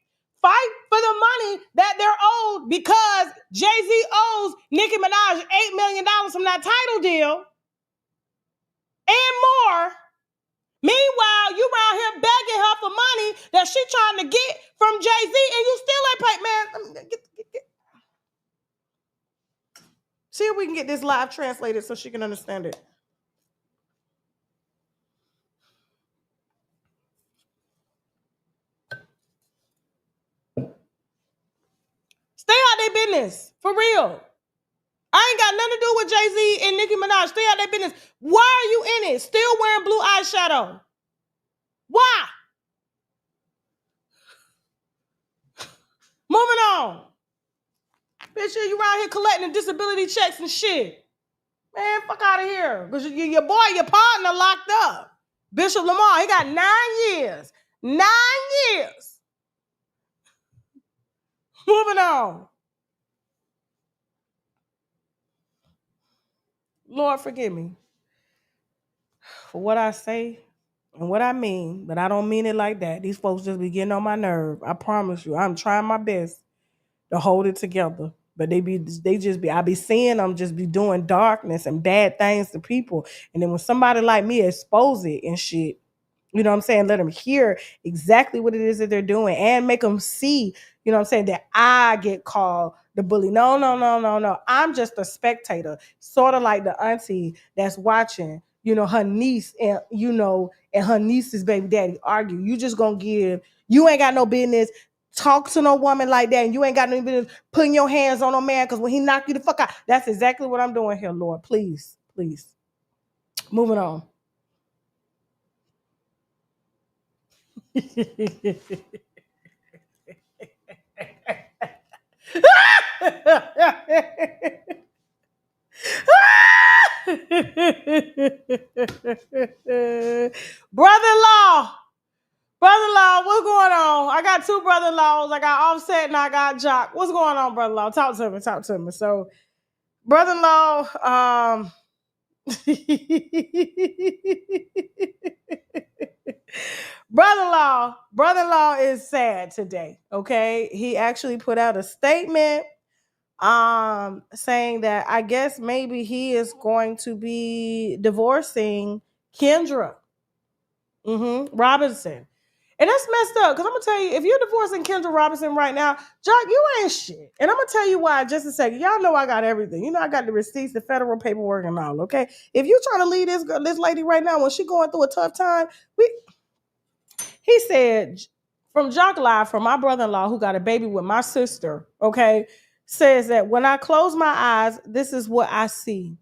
fight for the money that they're owed because Jay-Z owes Nicki Minaj $8 million from that title deal and more. Meanwhile, you around here begging her for money that she trying to get from Jay-Z and you still ain't paid. Man, see if we can get this live translated so she can understand it. Stay out their business, for real. I ain't got nothing to do with Jay-Z and Nicki Minaj. Stay out their business. Why are you in it? Still wearing blue eyeshadow. Why? Moving on. Bitch, you around here collecting disability checks and shit. Man, fuck out of here. Because your boy, your partner locked up. Bishop Lamar, he got 9 years. 9 years. Moving on. Lord, forgive me for what I say and what I mean, but I don't mean it like that. These folks just be getting on my nerve. I promise you. I'm trying my best to hold it together. But I be seeing them just be doing darkness and bad things to people. And then when somebody like me expose it and shit, you know what I'm saying? Let them hear exactly what it is that they're doing and make them see, you know what I'm saying, that I get called the bully. No. I'm just a spectator, sort of like the auntie that's watching, you know, her niece and, you know, and her niece's baby daddy argue. You just gonna you ain't got no business talk to no woman like that, and you ain't got no business putting your hands on no man because when he knock you the fuck out. That's exactly what I'm doing here, Lord. Please. Moving on. Brother-in-law, what's going on? I got two brother-in-laws. I got Offset and I got Jock. What's going on, brother-in-law? Talk to me. So, brother-in-law, brother-in-law is sad today, okay? He actually put out a statement saying that I guess maybe he is going to be divorcing Kendra Robinson. And that's messed up because I'm going to tell you, if you're divorcing Kendra Robinson right now, Jock, you ain't shit. And I'm going to tell you why in just a second. Y'all know I got everything. You know I got the receipts, the federal paperwork and all, okay? If you're trying to leave this lady right now when she going through a tough time, he said, from Jock Live, from my brother-in-law who got a baby with my sister, okay, says that when I close my eyes, this is what I see.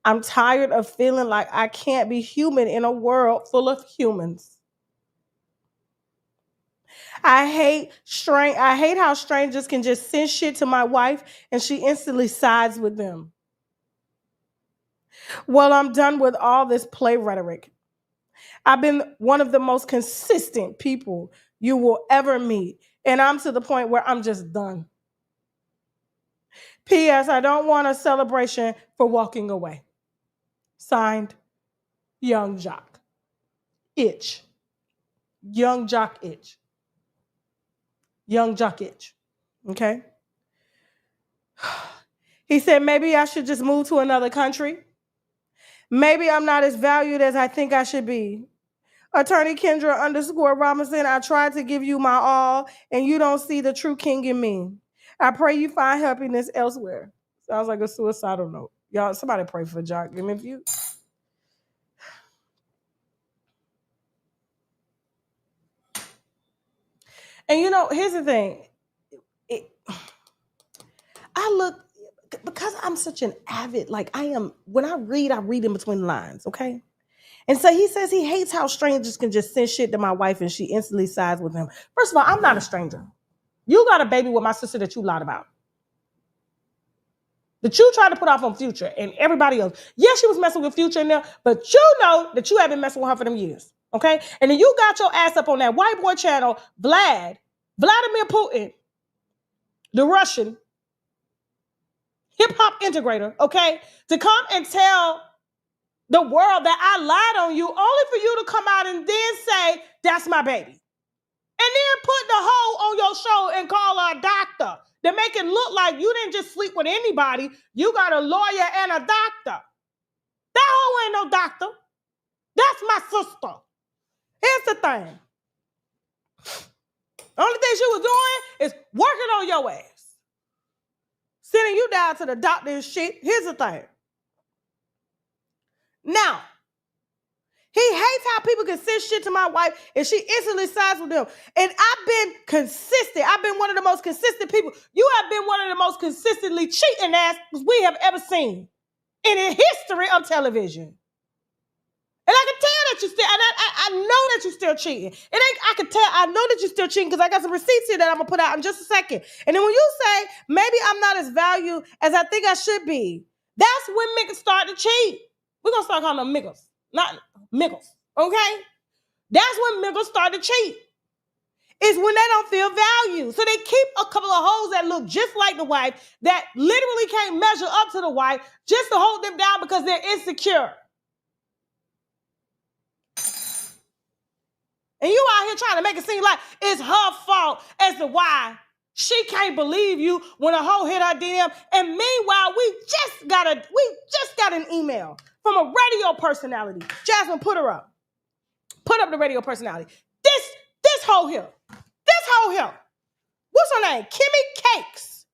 I'm tired of feeling like I can't be human in a world full of humans. I hate how strangers can just send shit to my wife and she instantly sides with them. Well, I'm done with all this play rhetoric. I've been one of the most consistent people you will ever meet, and I'm to the point where I'm just done. P.S. I don't want a celebration for walking away. Signed, Young Jock. Itch. Young Jock Itch. Young Junkage. Okay? He said, maybe I should just move to another country. Maybe I'm not as valued as I think I should be. Attorney Kendra _ Robinson, I tried to give you my all, and you don't see the true king in me. I pray you find happiness elsewhere. Sounds like a suicidal note. Y'all, somebody pray for Jock. And if you... And you know, here's the thing. I look, because I'm such an avid, like I am, when I read in between the lines, okay? And so he says he hates how strangers can just send shit to my wife and she instantly sides with him. First of all, I'm not a stranger. You got a baby with my sister that you lied about. That you tried to put off on Future and everybody else. Yes, she was messing with Future in there, but you know that you have been messing with her for them years, okay? And then you got your ass up on that white boy channel, Vladimir Putin, the Russian hip-hop integrator, okay, to come and tell the world that I lied on you only for you to come out and then say, that's my baby. And then put the hoe on your show and call her a doctor to make it look like you didn't just sleep with anybody. You got a lawyer and a doctor. That hoe ain't no doctor. That's my sister. Here's the thing. The only thing she was doing is working on your ass. Sending you down to the doctor and shit. Here's the thing. Now, he hates how people can send shit to my wife and she instantly sides with them. And I've been consistent. I've been one of the most consistent people. You have been one of the most consistently cheating ass we have ever seen in the history of television. And I can tell that you still, and I know that you're still cheating. I know that you're still cheating because I got some receipts here that I'm gonna put out in just a second. And then when you say, maybe I'm not as valued as I think I should be, that's when niggas start to cheat. We're gonna start calling them niggas, not Miggles, okay? That's when Miggles start to cheat. It's when they don't feel valued. So they keep a couple of hoes that look just like the wife, that literally can't measure up to the wife, just to hold them down because they're insecure. And you out here trying to make it seem like it's her fault as to why she can't believe you when a hoe hit her DM. And meanwhile, we just got an email from a radio personality. Jasmine, put her up. Put up the radio personality. This hoe here. This hoe here. What's her name? Kimmy Cakes.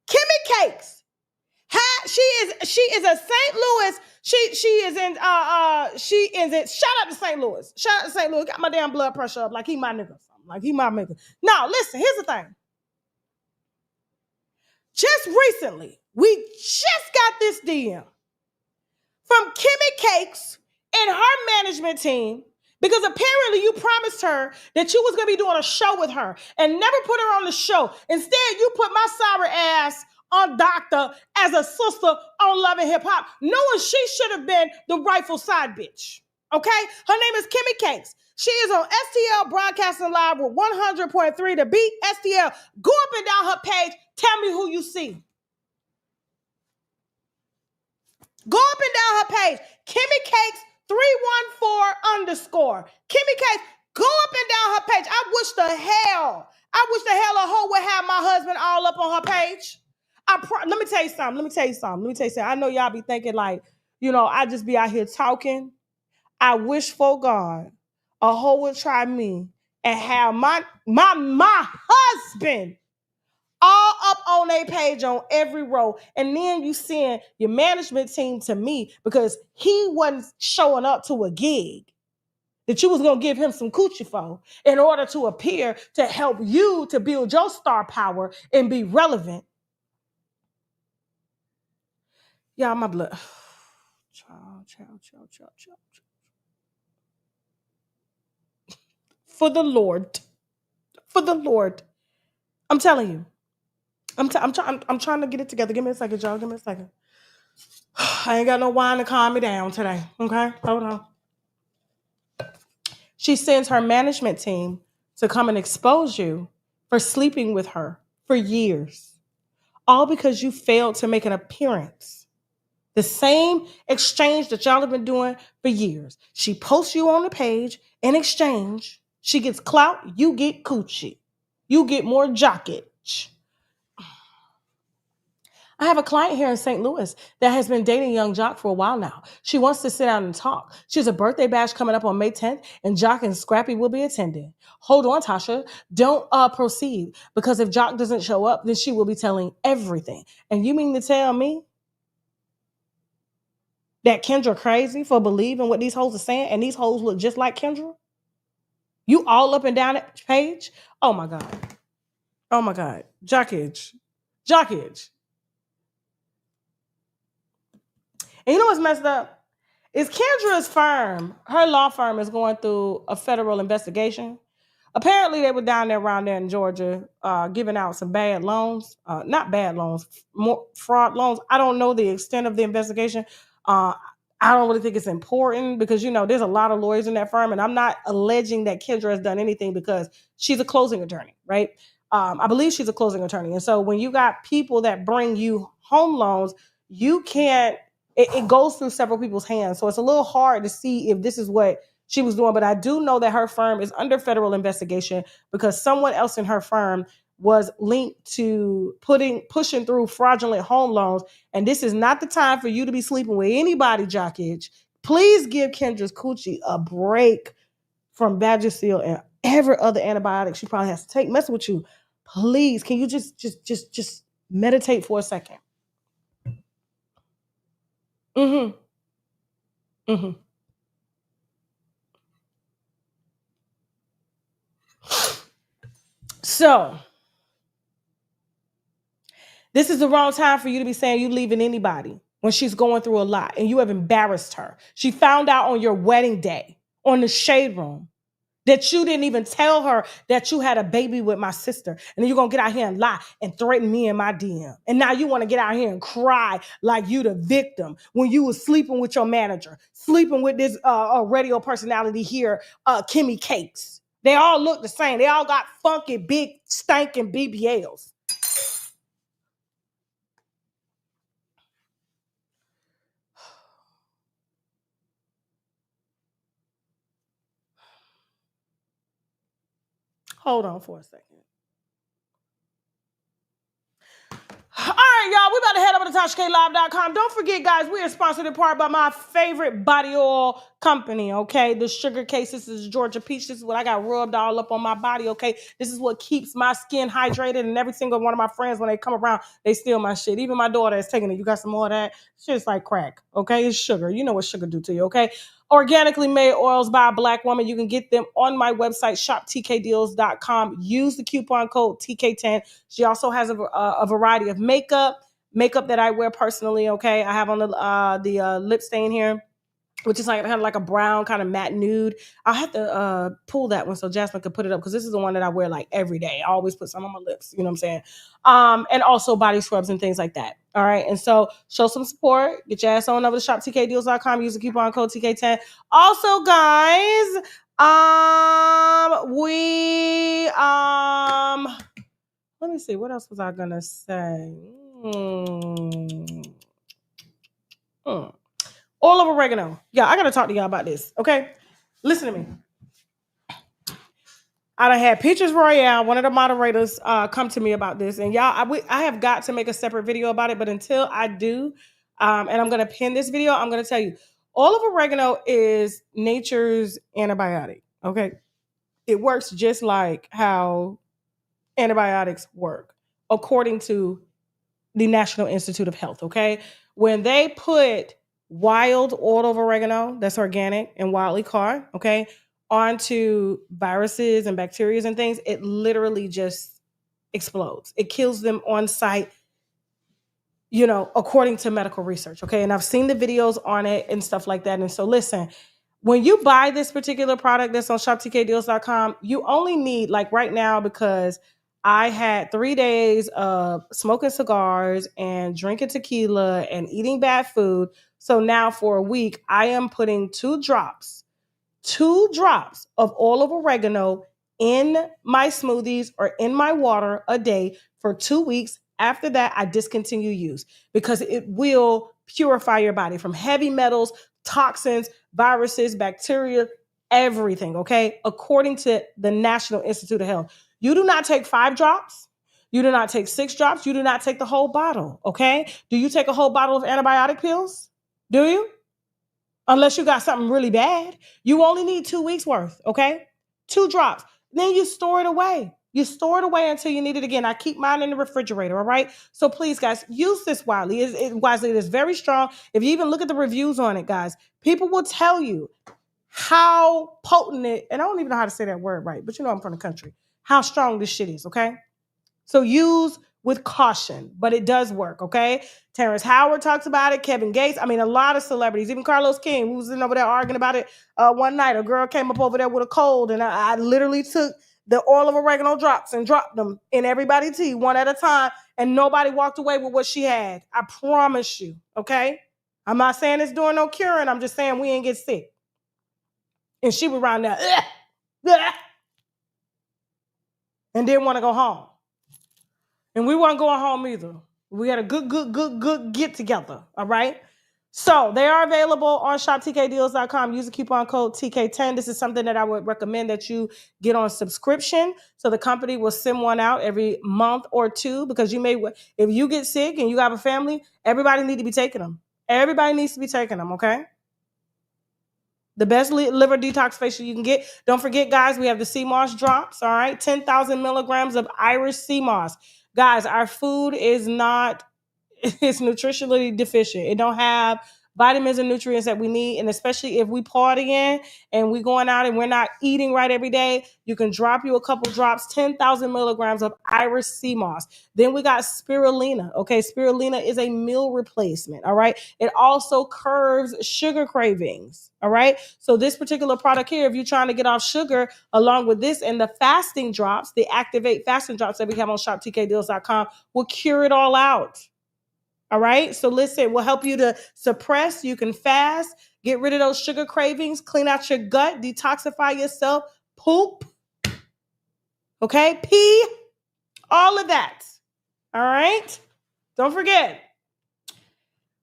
Kimmy Cakes. She is a St. Louis. She is in shout out to St. Louis. Shout out to St. Louis. Got my damn blood pressure up like he my nigga. Like he my nigga. Now listen, here's the thing. Just recently, we just got this DM from Kimmy Cakes and her management team because apparently you promised her that you was going to be doing a show with her and never put her on the show. Instead, you put my sorry ass on Doctor as a sister on Love and Hip Hop, knowing she should have been the rightful side bitch. Okay? Her name is Kimmy Cakes. She is on STL Broadcasting Live with 100.3 to beat STL. Go up and down her page. Tell me who you see. Go up and down her page. Kimmy Cakes 314_. Kimmy Cakes, go up and down her page. I wish the hell a hoe would have my husband all up on her page. Let me tell you something. I know y'all be thinking like, I just be out here talking. I wish for God a hoe would try me and have my husband all up on a page on every row. And then you send your management team to me because he wasn't showing up to a gig that you was going to give him some coochie for in order to appear to help you to build your star power and be relevant. Y'all, my blood. Child. For the Lord. I'm telling you. I'm trying to get it together. Give me a second, y'all. Give me a second. I ain't got no wine to calm me down today. Okay? Hold on. She sends her management team to come and expose you for sleeping with her for years. All because you failed to make an appearance. The same exchange that y'all have been doing for years. She posts you on the page. In exchange, she gets clout, you get coochie. You get more jockage. I have a client here in St. Louis that has been dating young Jock for a while now. She wants to sit down and talk. She has a birthday bash coming up on May 10th, and Jock and Scrappy will be attending. Hold on, Tasha. Don't proceed, because if Jock doesn't show up, then she will be telling everything. And you mean to tell me that Kendra crazy for believing what these hoes are saying, and these hoes look just like Kendra? You all up and down that page? Oh my God. Oh my God. Jockage. Jockage. And you know what's messed up? Is Kendra's firm, her law firm, is going through a federal investigation. Apparently, they were down there around there in Georgia giving out some bad loans. Not bad loans, more fraud loans. I don't know the extent of the investigation. I don't really think it's important because, there's a lot of lawyers in that firm, and I'm not alleging that Kendra has done anything because she's a closing attorney, right? I believe she's a closing attorney. And so when you got people that bring you home loans, you can't, it goes through several people's hands. So it's a little hard to see if this is what she was doing. But I do know that her firm is under federal investigation because someone else in her firm was linked to pushing through fraudulent home loans. And this is not the time for you to be sleeping with anybody, Jockage. Please give Kendra's coochie a break from Vagisil and every other antibiotic she probably has to take. Messing with you. Please, can you just meditate for a second? So, this is the wrong time for you to be saying you leaving anybody when she's going through a lot and you have embarrassed her. She found out on your wedding day on the Shade Room that you didn't even tell her that you had a baby with my sister. And then you're going to get out here and lie and threaten me in my DM. And now you want to get out here and cry like you the victim when you was sleeping with your manager, sleeping with this radio personality here, Kimmy Cakes. They all look the same. They all got funky, big, stinking BBLs. Hold on for a second. All right, y'all, we about to head over to TashaKLive.com. Don't forget, guys, we are sponsored in part by my favorite body oil company, okay? The Sugar Case. This is Georgia Peach. This is what I got rubbed all up on my body, okay? This is what keeps my skin hydrated, and every single one of my friends, when they come around, they steal my shit. Even my daughter is taking it. You got some more of that? Shit's like crack, okay? It's sugar. You know what sugar do to you, okay? Organically made oils by a Black woman. You can get them on my website, shoptkdeals.com. Use the coupon code TK10. She also has a variety of makeup that I wear personally, okay? I have on the lip stain here, which is kind of like a brown, kind of matte nude. I'll have to pull that one so Jasmine could put it up because this is the one that I wear like every day. I always put some on my lips, you know what I'm saying? And also body scrubs and things like that. All right. And so show some support. Get your ass on over to shoptkdeals.com. Use the coupon code TK10. Also, guys, let me see. What else was I going to say? All of oregano. Yeah, I got to talk to y'all about this, okay? Listen to me. I done had Peaches Royale, one of the moderators, come to me about this. And y'all, I have got to make a separate video about it. But until I do, and I'm going to pin this video, I'm going to tell you, all of oregano is nature's antibiotic, okay? It works just like how antibiotics work, according to the National Institute of Health, okay? When they put wild oil of oregano, that's organic and wildly caught, okay, onto viruses and bacteria and things, it literally just explodes. It kills them on site, according to medical research, okay? And I've seen the videos on it and stuff like that. And so listen, when you buy this particular product that's on shoptkdeals.com, you only need, like right now, because I had 3 days of smoking cigars and drinking tequila and eating bad food. So now for a week, I am putting 2 drops of oil of oregano in my smoothies or in my water a day for 2 weeks. After that, I discontinue use because it will purify your body from heavy metals, toxins, viruses, bacteria, everything, okay? According to the National Institute of Health. You do not take 5 drops. You do not take 6 drops. You do not take the whole bottle, okay? Do you take a whole bottle of antibiotic pills? Do you? Unless you got something really bad. You only need 2 weeks worth, okay? 2 drops. Then you store it away. You store it away until you need it again. I keep mine in the refrigerator, all right? So please, guys, use this wisely. It is very strong. If you even look at the reviews on it, guys, people will tell you how potent it, and I don't even know how to say that word right, but you know I'm from the country, how strong this shit is, okay? So use with caution, but it does work, okay? Terrence Howard talks about it, Kevin Gates. I mean, a lot of celebrities, even Carlos King, who was in over there arguing about it one night. A girl came up over there with a cold, and I literally took the oil of oregano drops and dropped them in everybody's tea one at a time, and nobody walked away with what she had. I promise you, okay? I'm not saying it's doing no curing. I'm just saying we ain't get sick. And she was around there, and didn't want to go home. And we weren't going home either. We had a good get together. All right. So they are available on shoptkdeals.com. Use the coupon code TK10. This is something that I would recommend that you get on subscription. So the company will send one out every month or 2, because if you get sick and you have a family, everybody need to be taking them. Everybody needs to be taking them. Okay. The best liver detox facial you can get. Don't forget, guys, we have the sea moss drops. All right. 10,000 milligrams of Irish sea moss. Guys, our food is not, it's nutritionally deficient. It don't have vitamins and nutrients that we need. And especially if we partying and we going out and we're not eating right every day, you can drop you a couple drops, 10,000 milligrams of Irish sea moss. Then we got spirulina. Okay, spirulina is a meal replacement. All right. It also curbs sugar cravings. All right. So this particular product here, if you're trying to get off sugar, along with this and the fasting drops, the Activate fasting drops that we have on shoptkdeals.com, will cure it all out. All right. So listen, we'll help you to suppress. You can fast, get rid of those sugar cravings, clean out your gut, detoxify yourself, poop. Okay. Pee, all of that. All right. Don't forget.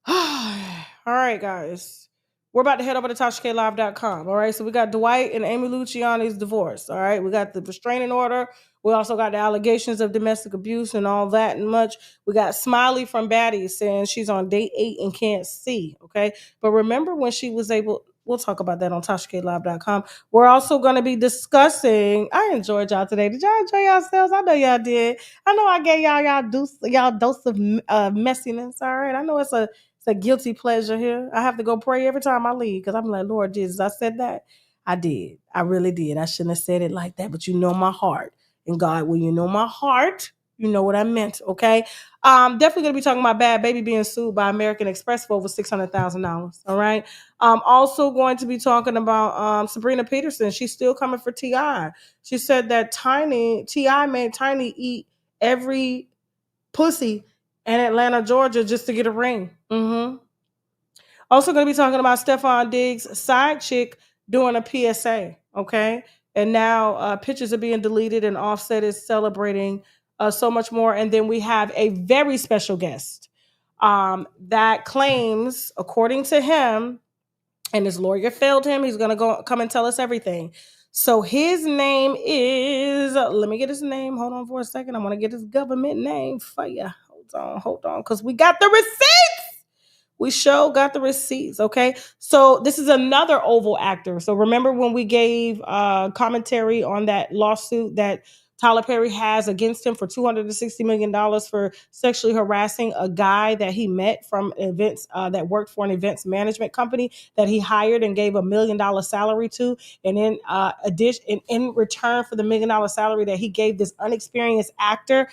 All right, guys. We're about to head over to TashaKLive.com. All right. So we got Dwight and Amy Luciani's divorce. All right. We got the restraining order. We also got the allegations of domestic abuse and all that and much. We got Smiley from Batty saying she's on day 8 and can't see. Okay. But remember when she was able, we'll talk about that on TashaKLive.com. We're also going to be discussing, I enjoyed y'all today. Did y'all enjoy yourselves? I know y'all did. I know I gave y'all dose of messiness. All right. I know it's a guilty pleasure here. I have to go pray every time I leave, because I'm like, Lord Jesus, I said that. I did. I really did. I shouldn't have said it like that, but you know my heart. And God, when you know my heart, you know what I meant, okay? Definitely going to be talking about Bad Baby being sued by American Express for over $600,000, all right? Also going to be talking about Sabrina Peterson. She's still coming for T.I. She said that T.I. made Tiny eat every pussy in Atlanta, Georgia, just to get a ring. Also going to be talking about Stephon Diggs' side chick doing a PSA, okay? And now pictures are being deleted and Offset is celebrating so much more. And then we have a very special guest that claims, according to him, and his lawyer failed him, he's going to come and tell us everything. So his name is, let me get his name. Hold on for a second. I want to get his government name for you. Hold on, because we got the receipts. We sure got the receipts, okay? So this is another Oval actor. So remember when we gave commentary on that lawsuit that Tyler Perry has against him for $260 million for sexually harassing a guy that he met from events that worked for an events management company that he hired and gave $1 million salary to. And in return for the $1 million salary that he gave this unexperienced actor,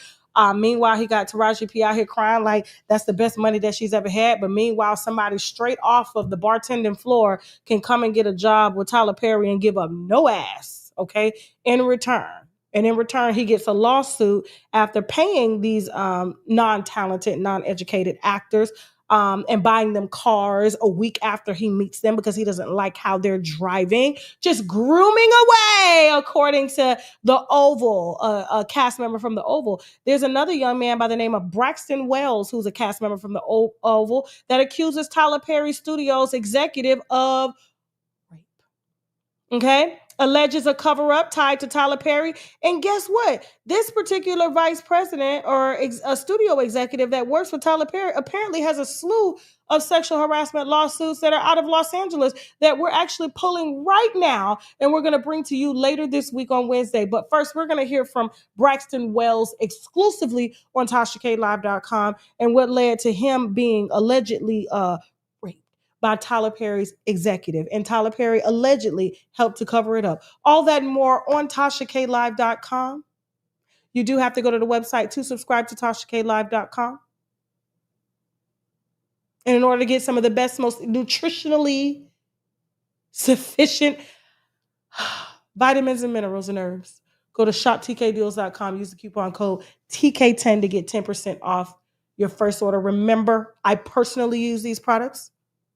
meanwhile, he got Taraji P out here crying like that's the best money that she's ever had. But meanwhile, somebody straight off of the bartending floor can come and get a job with Tyler Perry and give up no ass, okay, in return. And in return, he gets a lawsuit after paying these non-talented, non-educated actors and buying them cars a week after he meets them because he doesn't like how they're driving, just grooming away, according to the Oval, a cast member from the Oval. There's another young man by the name of Braxton Wells, who's a cast member from the Oval, that accuses Tyler Perry Studios executive of rape. Okay? alleges a cover-up tied to Tyler Perry. And guess what? This particular vice president or a studio executive that works for Tyler Perry apparently has a slew of sexual harassment lawsuits that are out of Los Angeles that we're actually pulling right now, and we're going to bring to you later this week on Wednesday. But first, we're going to hear from Braxton Wells exclusively on TashaKLive.com and what led to him being allegedly raped by Tyler Perry's executive. And Tyler Perry allegedly helped to cover it up. All that and more on TashaKLive.com. You do have to go to the website to subscribe to TashaKLive.com. And in order to get some of the best, most nutritionally sufficient vitamins and minerals and herbs, go to shoptkdeals.com. Use the coupon code TK10 to get 10% off your first order. Remember, I personally use these products,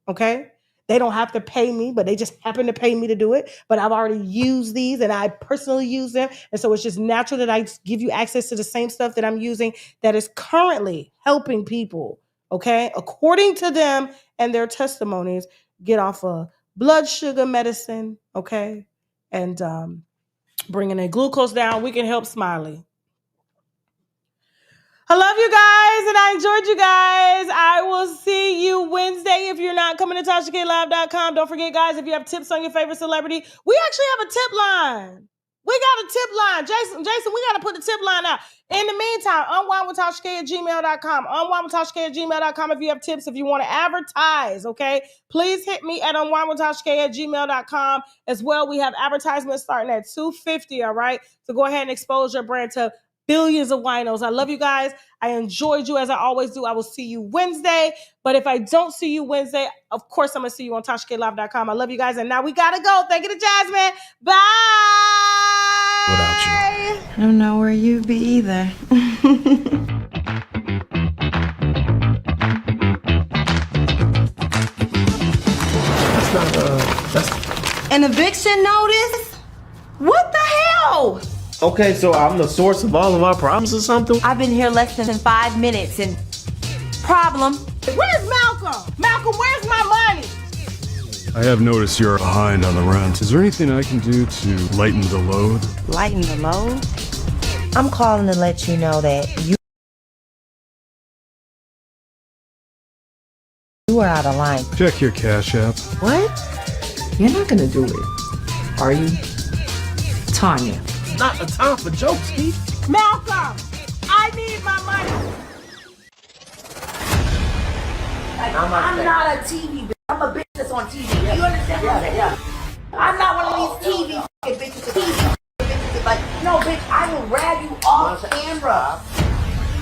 okay? They don't have to pay me, but they just happen to pay me to do it. But I've already used these and I personally use them. And so it's just natural that I give you access to the same stuff that I'm using that is currently helping people, okay, according to them and their testimonies, get off of blood sugar medicine, okay, and bringing their glucose down. We can help Smiley. I love you guys, and I enjoyed you guys. I will see you Wednesday. If you're not coming to TashaKLive.com, don't forget, guys, if you have tips on your favorite celebrity, we actually have a tip line. We got a tip line. Jason, we got to put the tip line out. In the meantime, unwindwithtashak@gmail.com. Unwindwithtashak@gmail.com if you have tips, if you want to advertise, okay? Please hit me at unwindwithtashak@gmail.com. As well, we have advertisements starting at $250, all right? So go ahead and expose your brand to billions of winos. I love you guys. I enjoyed you as I always do. I will see you Wednesday. But if I don't see you Wednesday, of course, I'm going to see you on TashaKLive.com. I love you guys. And now we got to go. Thank you to Jasmine. Bye. Without you. I don't know where you'd be either. That's An eviction notice? What the hell? okay, so I'm the source of all of our problems or something? I've been here less than 5 minutes and problem. Where's Malcolm? Malcolm, where's my money? I have noticed you're behind on the rent. Is there anything I can do to lighten the load? Lighten the load? I'm calling to let you know that you are out of line. Check your Cash App. What? You're not gonna do it, are you? Tanya. Not a time for jokes, Keith. Malcolm, I need my money. I'm not a TV bitch. I'm a bitch that's on TV. You understand what I'm saying? I'm not one of these TV fucking bitches. Bitches like, no, bitch, I will rag you off camera.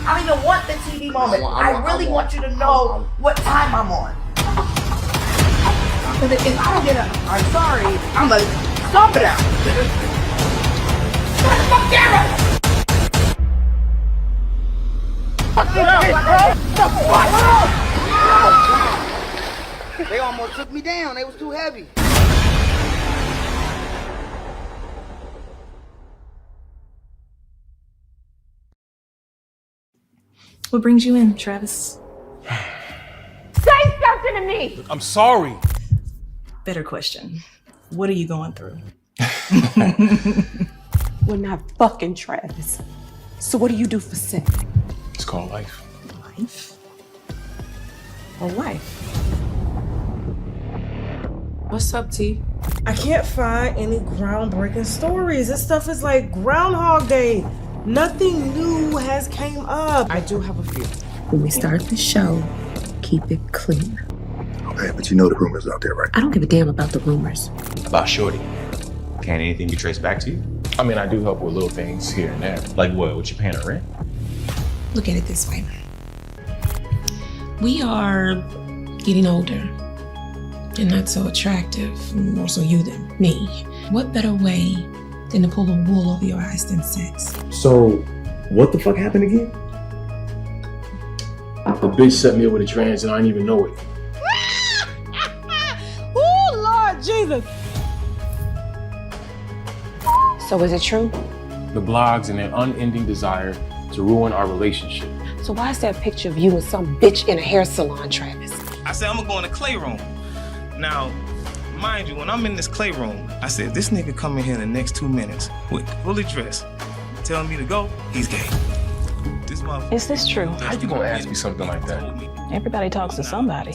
I don't even want the TV moment. I really want you to know what time I'm on. Because if I don't get I'm sorry, I'm a stomp it out. What the fuck, camera? They almost took me down. They was too heavy. What brings you in, Travis? Say something to me. I'm sorry. Better question. What are you going through? We're not fucking Travis. So what do you do for sick? It's called life. Life? Or wife? What's up, T? I can't find any groundbreaking stories. This stuff is like Groundhog Day. Nothing new has came up. I do have a few. When we start the show, keep it clean. Okay, but you know the rumors out there, right? I don't give a damn about the rumors. About Shorty. Can anything be traced back to you? I mean, I do help with little things here and there. Like what? What you paying her rent? Look at it this way. We are getting older and not so attractive, more so you than me. What better way than to pull the wool over your eyes than sex? So, what the fuck happened again? A bitch set me up with a trans and I didn't even know it. Oh, Lord Jesus. So is it true? The blogs and their unending desire to ruin our relationship. So why is that picture of you and some bitch in a hair salon, Travis? I said I'm gonna go in the clay room. Now, mind you, when I'm in this clay room, I said, this nigga come in here in the next 2 minutes with fully dressed, telling me to go, he's gay. This motherfucker. Is this true? How you gonna ask me something like that? Everybody talks to somebody.